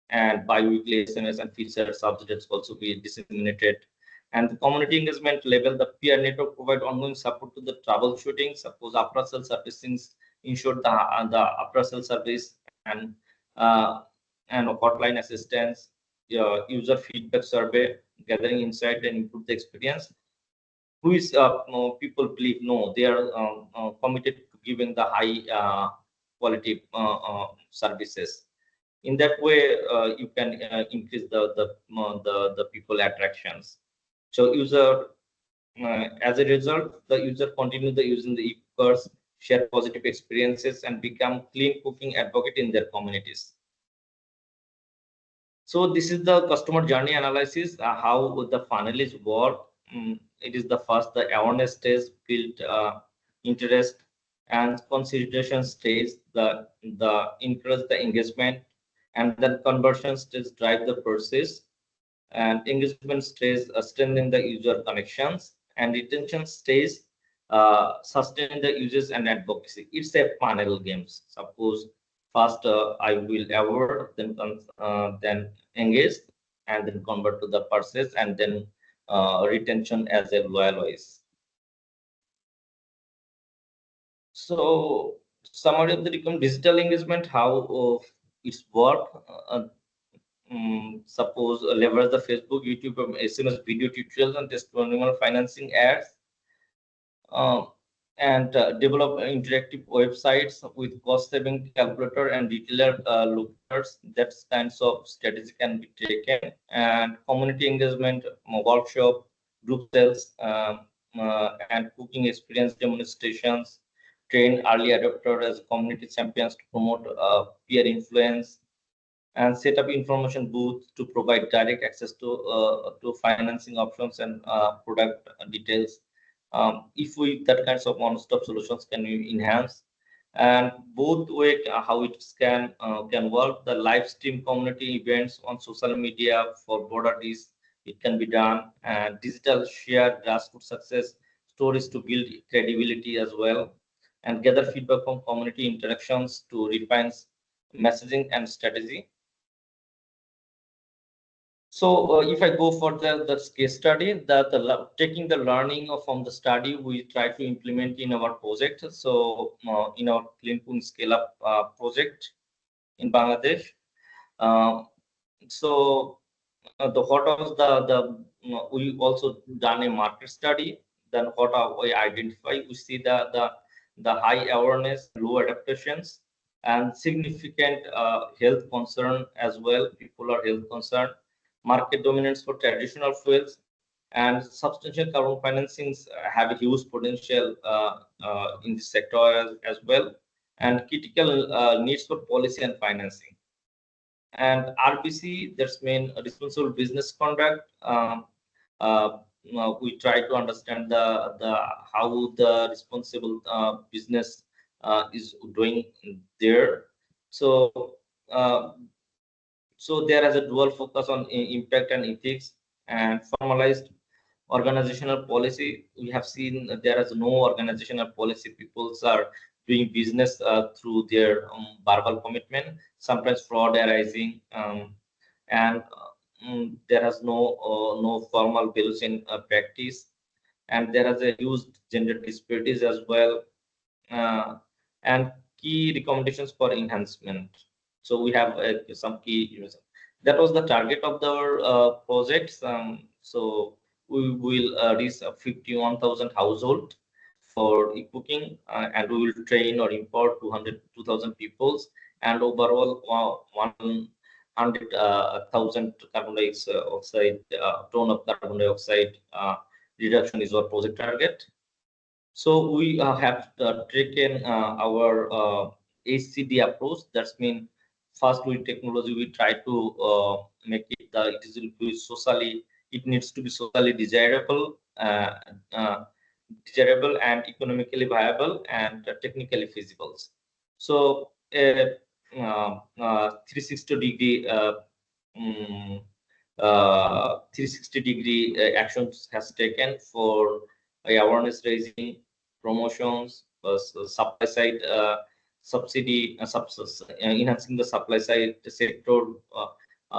And bi-weekly SMS and feature subjects also be disseminated. And the community engagement level, the peer network provide ongoing support to the troubleshooting. Suppose after-sale servicing ensure the after-sale service and hotline assistance, user feedback survey, gathering insight and improve the experience. Who is people believe no, they are committed to giving the high quality services. In that way, you can increase the people attractions. So user, as a result, the user continue using the e-cookers, share positive experiences, and become clean cooking advocate in their communities. So this is the customer journey analysis, how the funnel is work. It is the first, the awareness stage, build interest, and consideration stage, the encourage the engagement, and then conversion stage drive the purchase, and engagement stage strengthen the user connections, and retention stage sustain the users and advocacy. It's a funnel games. Suppose first I will award, then engage, and then convert to the purchase, and then retention as a loyal wise. So summary of the digital engagement, how it's work. Suppose leverage the Facebook, YouTube, SMS video tutorials and testimonial financing ads. and develop interactive websites with cost-saving calculator and retailer lookers. That kinds of strategy can be taken, and community engagement, workshop, group sales, and cooking experience demonstrations. Train early adopters as community champions to promote peer influence, and set up information booths to provide direct access to financing options and product details. If we that kinds of one-stop solutions can we enhance, and both way how it can work. The live stream community events on social media for border dish, it can be done, and digital share grassroots success stories to build credibility as well, and gather feedback from community interactions to refine messaging and strategy. So if I go for the case study, taking the learning from the study, we try to implement in our project. So in our Clean Cook Scale Up project in Bangladesh. So the what was we also done a market study. Then what we identify, we see the high awareness, low adaptations, and significant health concern as well. People are health concerned. Market dominance for traditional fuels, and substantial carbon financings have a huge potential in this sector as well, and critical needs for policy and financing. And RBC, that's mean responsible business conduct. We try to understand the how the responsible business is doing there. So so there is a dual focus on impact and ethics, and formalized organizational policy. We have seen there is no organizational policy. People are doing business through their verbal commitment. Sometimes fraud arising, and there is no formal values in practice, and there is a huge gender disparities as well, and key recommendations for enhancement. So we have some key. That was the target of the projects. So we will reach 51,000 households for e-cooking, and we will train or import 2,000 peoples, and overall 100,000 carbon dioxide ton of carbon dioxide reduction is our project target. So we have taken our HCD approach. That's mean first with technology we try to make it it needs to be socially desirable, and economically viable, and technically feasible. So 360-degree 360-degree actions has taken for awareness raising, promotions, supply side subsidy, enhancing the supply side sector,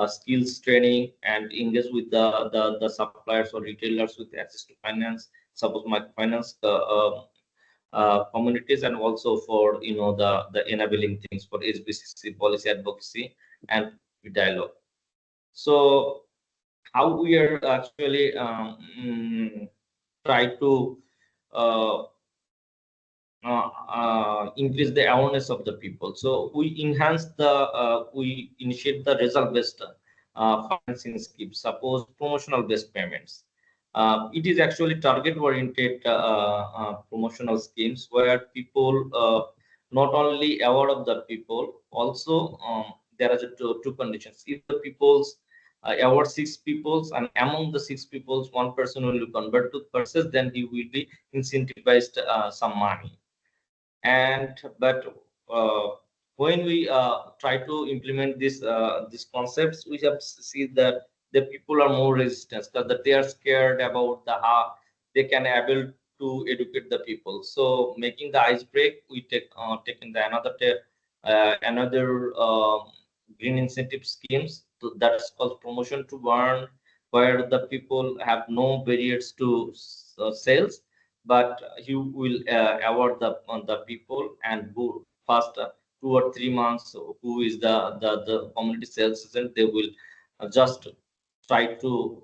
skills training, and engage with the suppliers or retailers with access to finance, suppose microfinance communities, and also for the enabling things for HBCC policy advocacy and dialogue. So how we are actually try to increase the awareness of the people. So we we initiate the result-based financing scheme. Suppose promotional based payments. It is actually target-oriented promotional schemes where people not only aware of the people, also there are two conditions. If the people's award 6 peoples, and among the 6 peoples, one person will convert to purchase, then he will be incentivized some money. But when we try to implement these concepts, we have seen that the people are more resistant because they are scared about how they can able to educate the people. So making the ice break, we taking the another green incentive schemes. So that's called promotion to burn, where the people have no barriers to sales, but you will award the people and go first 2 or 3 months who is the community sales agent. They will just try to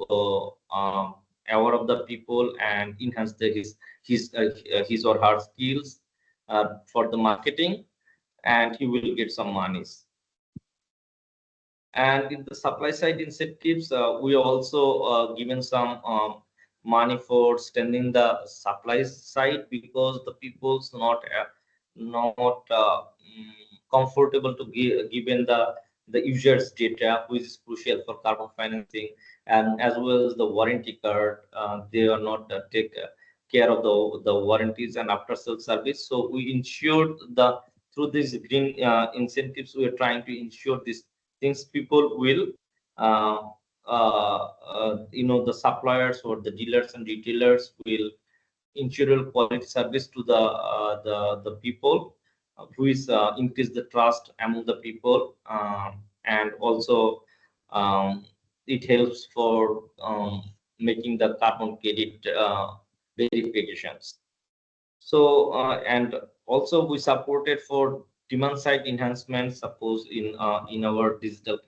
aware of the people and enhance his or her skills for the marketing, and he will get some monies. And in the supply side incentives, we also given some money for strengthening the supply side, because the people's not comfortable to given the users data, which is crucial for carbon financing, and as well as the warranty card. They are not take care of the warranties and after sale service. So we ensured the through these green incentives, we are trying to ensure this things people will uh, the suppliers or the dealers and retailers will ensure quality service to the people, who is increase the trust among the people, and also um, it helps for making the carbon credit verifications. So and also we supported for demand side enhancement, suppose in our digital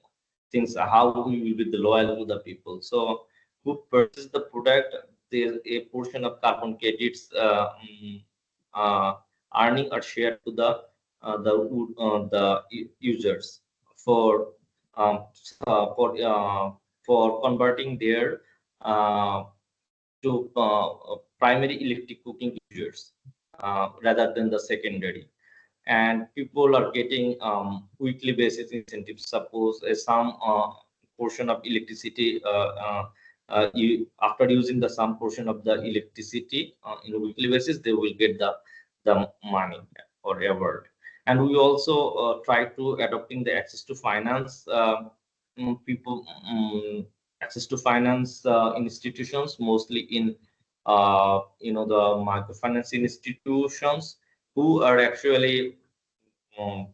things, how we will be the loyal to the people. So who purchase the product, there's a portion of carbon credits uh, earning or shared to the users for um, uh, for uh, for converting their uh, to primary electric cooking users rather than the secondary. And people are getting weekly basis incentives. Suppose some portion of electricity, after using the some portion of the electricity in a weekly basis, they will get the money or award. And we also try to adopting the access to finance, people access to finance institutions, mostly in the microfinance institutions, who are actually um,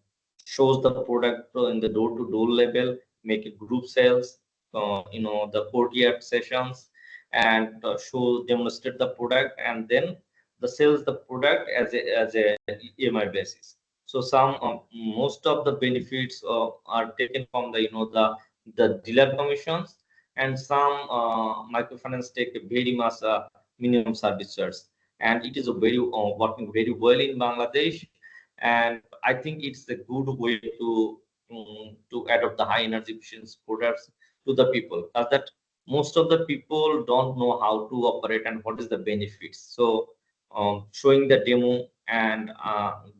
shows the product in the door-to-door level, make a group sales, the courtyard sessions, and show demonstrate the product, and then the sales the product as a EMI basis. So some most of the benefits are taken from the dealer commissions, and some microfinance take a very much minimum service charge, and it is a very working very well in Bangladesh. And I think it's a good way to adopt the high energy efficiency products to the people, as that most of the people don't know how to operate and what is the benefits. So showing the demo and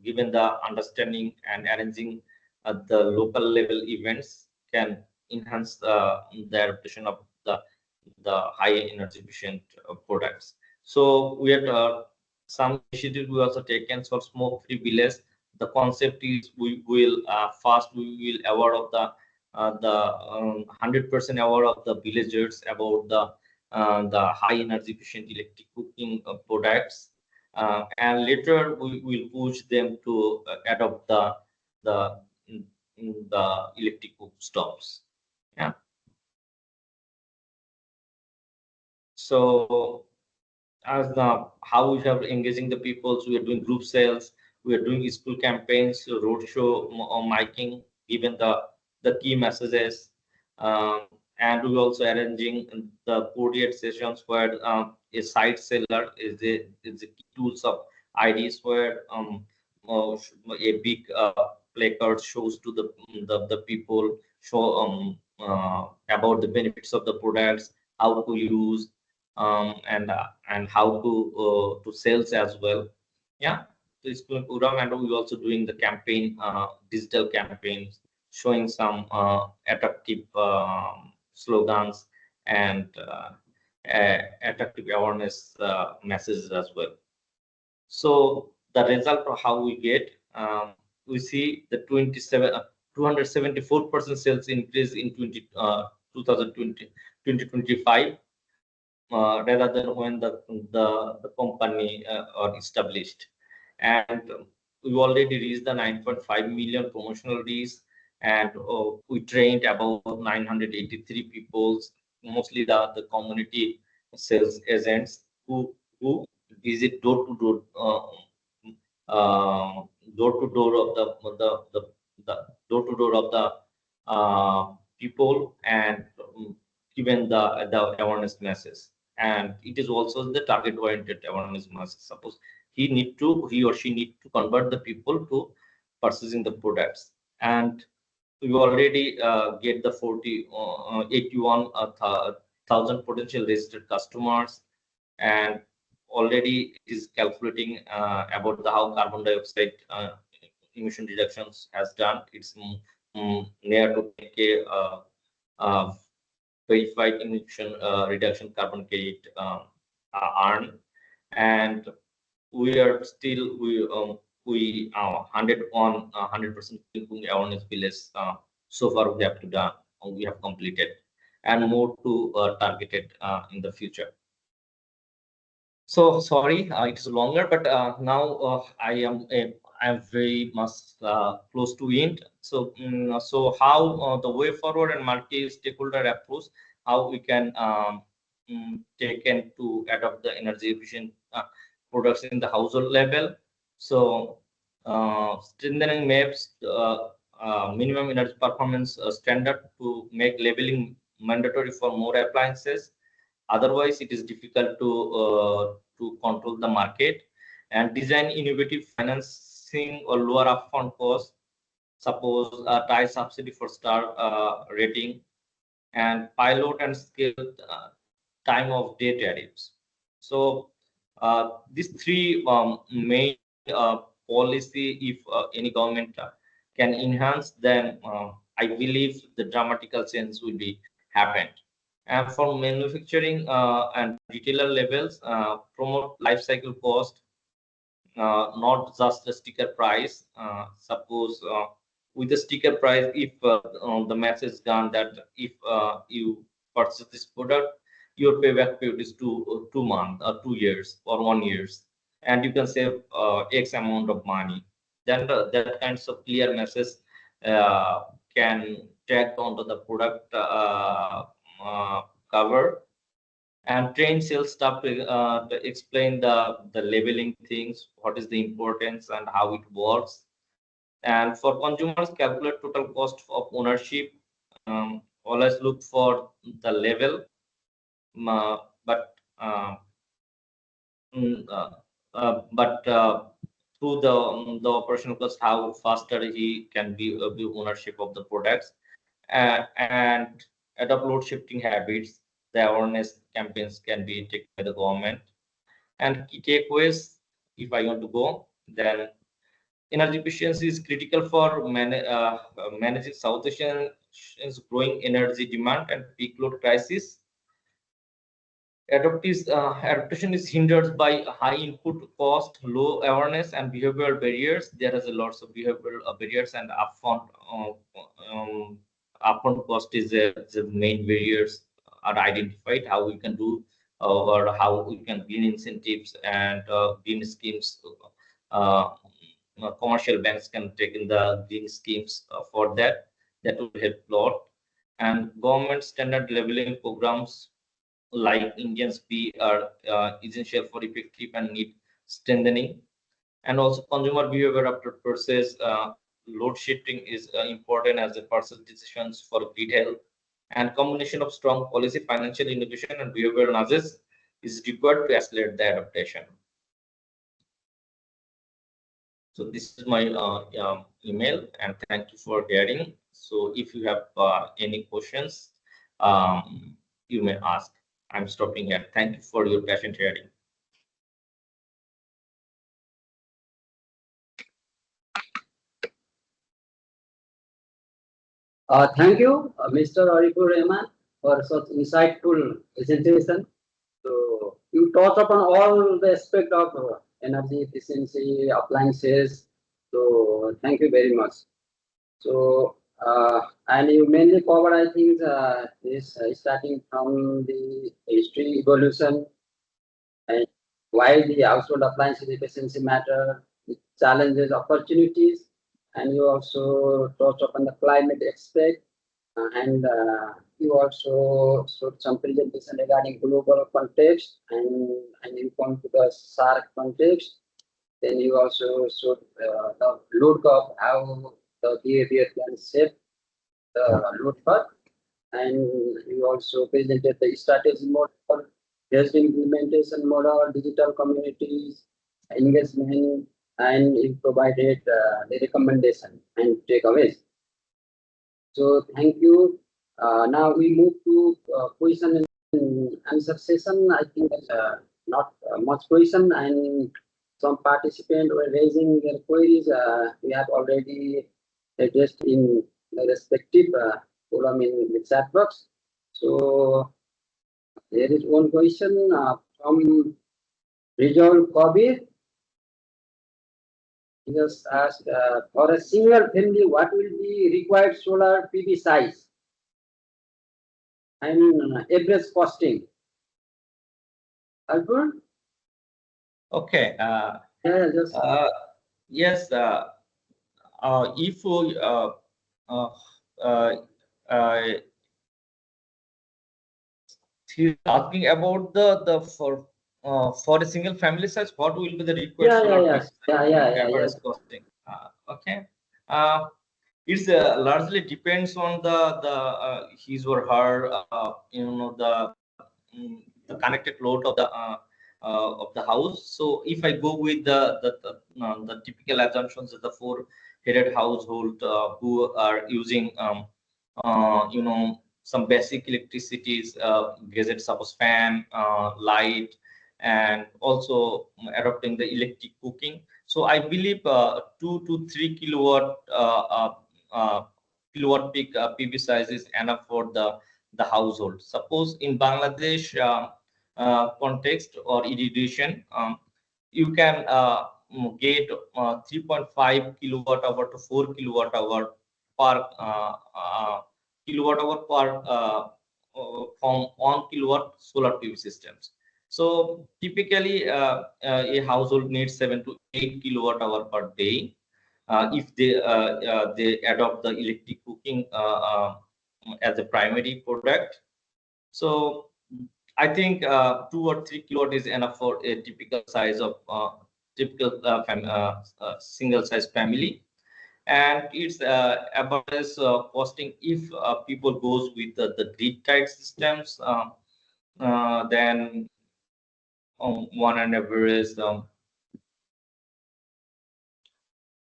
given the understanding and arranging at the local level events can enhance the adaptation of the high energy efficient products. So we had some initiatives we also taken for smoke free village. The concept is we will first we will aware of the 100% aware of the villagers about the high energy efficient electric cooking products, and later we will push them to adopt the the electric cook stoves. Yeah. So as the how we have engaging the people, so we are doing group sales, we are doing school campaigns, roadshow, miking, given the key messages, and we also arranging the coordinate sessions where a site seller is the key tools of IDs, where a big placard shows to the people, show about the benefits of the products, how to use, and how to sales as well. Yeah, so it's going program, and we're also doing the campaign, digital campaigns, showing some attractive slogans and attractive awareness messages as well. So the result of how we get, we see the 274% sales increase in 2025, rather than when the company are established. And we already reached the 9.5 million promotional days, and we trained about 983 people, mostly the community sales agents who visit door to door, door to door of the door to door of the people, and given the awareness message. and it is also the target-oriented awareness. Must suppose he or she need to convert the people to purchasing the products, and we already get the 81,000 potential registered customers, and already it is calculating about the how carbon dioxide emission reductions has done. It's near to make a verified emission reduction carbon credit earn, and we are still we 100% awareness village so far we have to done, we have completed, and more to targeted in the future. So sorry, it's longer, but now I am very much close to end. So so how the way forward and multi-stakeholder approach, how we can take and to adopt the energy efficient products in the household level. So strengthening maps minimum energy performance standard to make labeling mandatory for more appliances. Otherwise, it is difficult to control the market, and design innovative financing or lower upfront cost. Suppose a tie subsidy for star rating, and pilot and scale time of day tariffs. So these three main policy, if any government can enhance, then I believe the dramatical change will be happened. And for manufacturing and retailer levels, promote life cycle cost, not just the sticker price. Suppose with the sticker price, if the message is done that if you purchase this product, your payback period is 2 months or 2 years or 1 years, and you can save X amount of money. Then that kinds of clear message can tag onto the product cover, and train sales staff to explain the labeling things, what is the importance and how it works. And for consumers, calculate total cost of ownership. Always look for the level, but through the operational cost, how faster he can be ownership of the products, and adopt load shifting habits. The awareness campaigns can be taken by the government. And key takeaways, if I want to go, then energy efficiency is critical for managing South Asia's growing energy demand and peak load crisis. Adaptation is hindered by high input cost, low awareness, and behavioral barriers. There is a lots of behavioral barriers, and upfront cost is the main barriers are identified. How we can do or how we can gain incentives and green schemes. Commercial banks can take in the green schemes for that. That will help a lot. And government standard leveling programs like Indians P are essential for effective and need strengthening. And also consumer behavior after purchase, load shifting is important as a purchase decisions for grid health, and combination of strong policy, financial innovation, and behavioral nudges is required to accelerate the adaptation. So this is my email, and thank you for hearing. So if you have any questions, you may ask. I'm stopping here. Thank you for your patient hearing. Thank you, Mr. Arifur Rahman, for such insightful presentation. So you touch upon all the aspect of energy efficiency, appliances. So thank you very much. So and you mainly cover, I think, this starting from the history evolution and why the household appliances efficiency matter, the challenges, opportunities, and you also touch upon the climate aspect, and you also showed some presentation regarding global context, and you come to the SAARC context. Then you also showed the load curve, how the behavior can shape the load curve, and you also presented the strategy model phased implementation model, digital communities, engagement, and it provided the recommendation and takeaways. So thank you. Now we move to question and answer session. I think not much question, and some participants were raising their queries. We have already addressed in the respective column in the chat box. So there is one question from Rizal Kabir. He just asked, for a single family, what will be required solar PV size and average costing? Arjun? Okay. Yeah, just Yes. If he's asking about the for a single family size, what will be the required solar PV average costing? Okay. It's largely depends on the his or her the connected load of the house. So if I go with the typical assumptions of the four-headed household who are using some basic electricities, gadgets, suppose fan, light, and also adopting the electric cooking. So I believe 2 to 3 kilowatt peak PV size is enough for the household. Suppose in Bangladesh context or irrigation, you can get 3.5 kilowatt hour to 4 kilowatt hour per kilowatt hour per from 1 kilowatt solar PV systems. So typically a household needs 7 to 8 kilowatt hour per day if they adopt the electric cooking as a primary product. So I think 2 or 3 kilowatt is enough for a typical size of single size family, and it's average costing if people goes with the grid tied systems, then one and average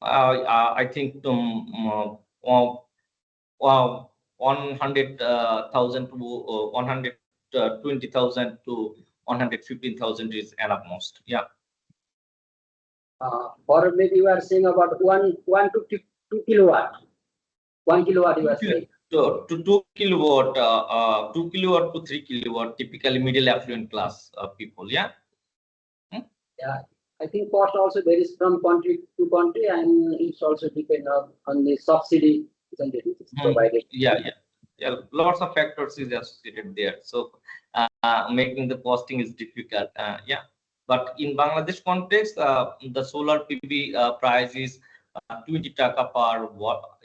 I think 100,000 to 120,000 to 115,000 is enough most. Yeah. or maybe you are saying about 1 to 2 kilowatt. 1 kilowatt you are saying. To 2 kilowatt, 2 kilowatt to 3 kilowatt, typically middle affluent class people. Yeah. Yeah, I think cost also varies from country to country, and it's also depend on the subsidy that is provided. Yeah. Lots of factors is associated there. So making the costing is difficult. Yeah. But in Bangladesh context, the solar PV price is 20 taka per watt,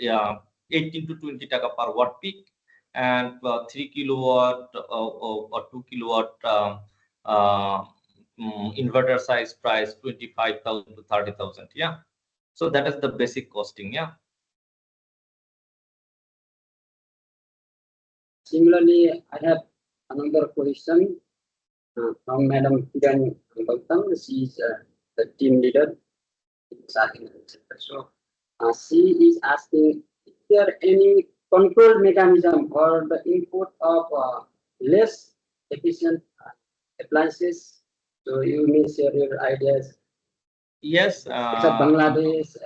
18 to 20 taka per watt peak, and 3 kilowatt or 2 kilowatt inverter size price 25,000 to 30,000. Yeah. So that is the basic costing. Yeah. Similarly, I have another question from Madam Kiran Gautam. She is the team leader. So she is asking, is there any control mechanism for the input of less efficient appliances? So you may share your ideas. Yes. Bangladesh,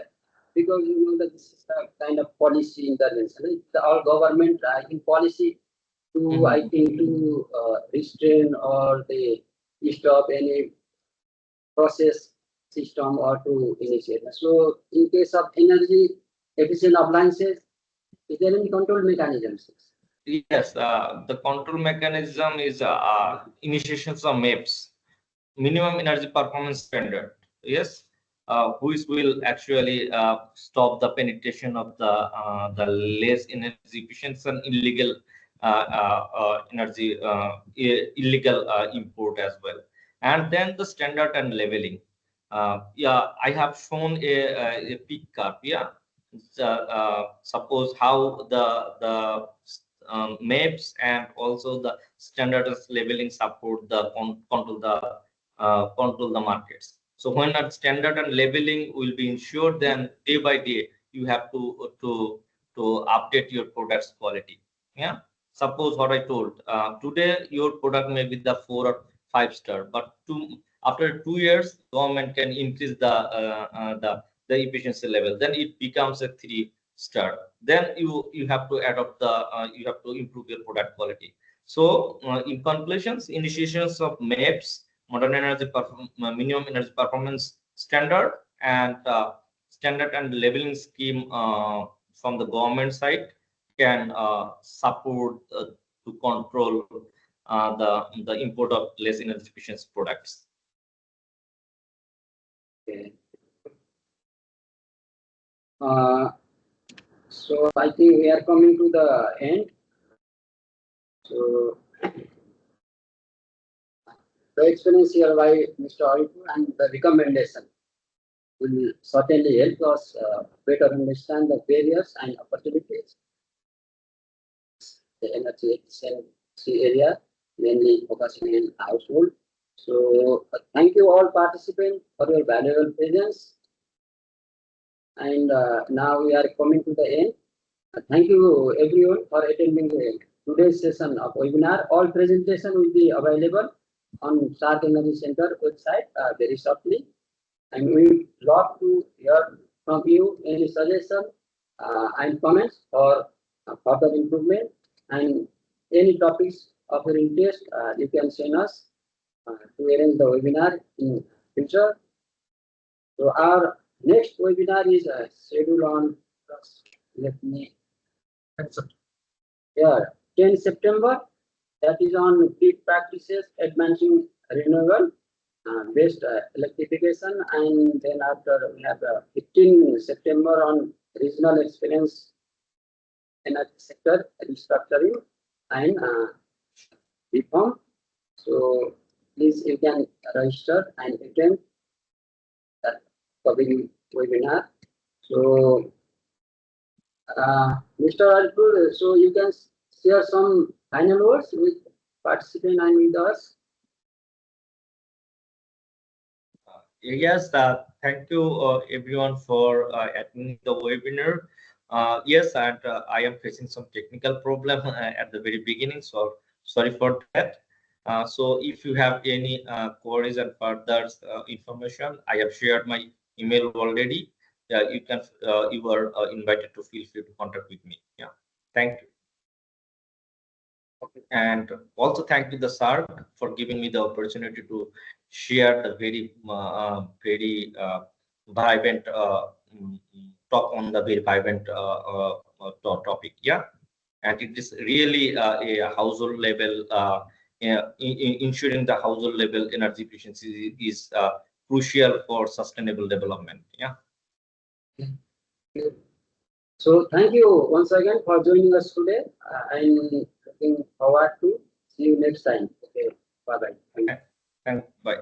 because you know that this is a kind of policy intervention. Our government in policy to I think to restrain or they stop any process system or to initiate. So in case of energy efficient appliances, is there any control mechanisms? Yes, the control mechanism is initiations of MAPS, minimum energy performance standard. Yes, which will actually stop the penetration of the less energy efficient and illegal energy illegal import as well. And then the standard and leveling. Yeah, I have shown a peak curve. Yeah, suppose how the maps and also the standardized labeling support the control the markets. So when a standard and labeling will be ensured, then day by day you have to update your product's quality. Yeah. Suppose what I told today, your product may be the 4 or 5 star, but after 2 years, government can increase the efficiency level. Then it becomes a 3 star. Then you have to adopt you have to improve your product quality. So in conclusions, initiations of MAPs, modern energy minimum energy performance standard, and standard and labeling scheme from the government side can support to control the import of less energy efficient products. Okay. So I think we are coming to the end. So the experience here by Mr. Arifu and the recommendation will certainly help us better understand the barriers and opportunities the energy efficiency area, mainly focusing in household. So thank you all participants for your valuable presence. And now we are coming to the end. Thank you everyone for attending today's session of webinar. All presentation will be available on SAARC Energy Center website very shortly. And we love to hear from you any suggestion and comments for further improvement, and any topics of your interest you can send us to arrange the webinar in future. So our next webinar is scheduled on, let me, 10 September. That is on peak practices advancing renewable based electrification, and then after we have 15 September on regional experience energy sector restructuring and reform. So please you can register and attend that coming webinar. So Mr. Alpur, so you can share some final words with participant and with us. Yes, thank you everyone for attending the webinar. Yes, and I am facing some technical problem at the very beginning, so sorry for that. So if you have any queries and further information, I have shared my email already. You can you are invited to feel free to contact with me. Yeah, thank you. And also thank you the SAARC for giving me the opportunity to share the very vibrant talk on the very vibrant topic. Yeah, and it is really a household level ensuring the household level energy efficiency is crucial for sustainable development. Yeah. So thank you once again for joining us today. I'm looking forward to see you next time. Okay, bye bye. Bye.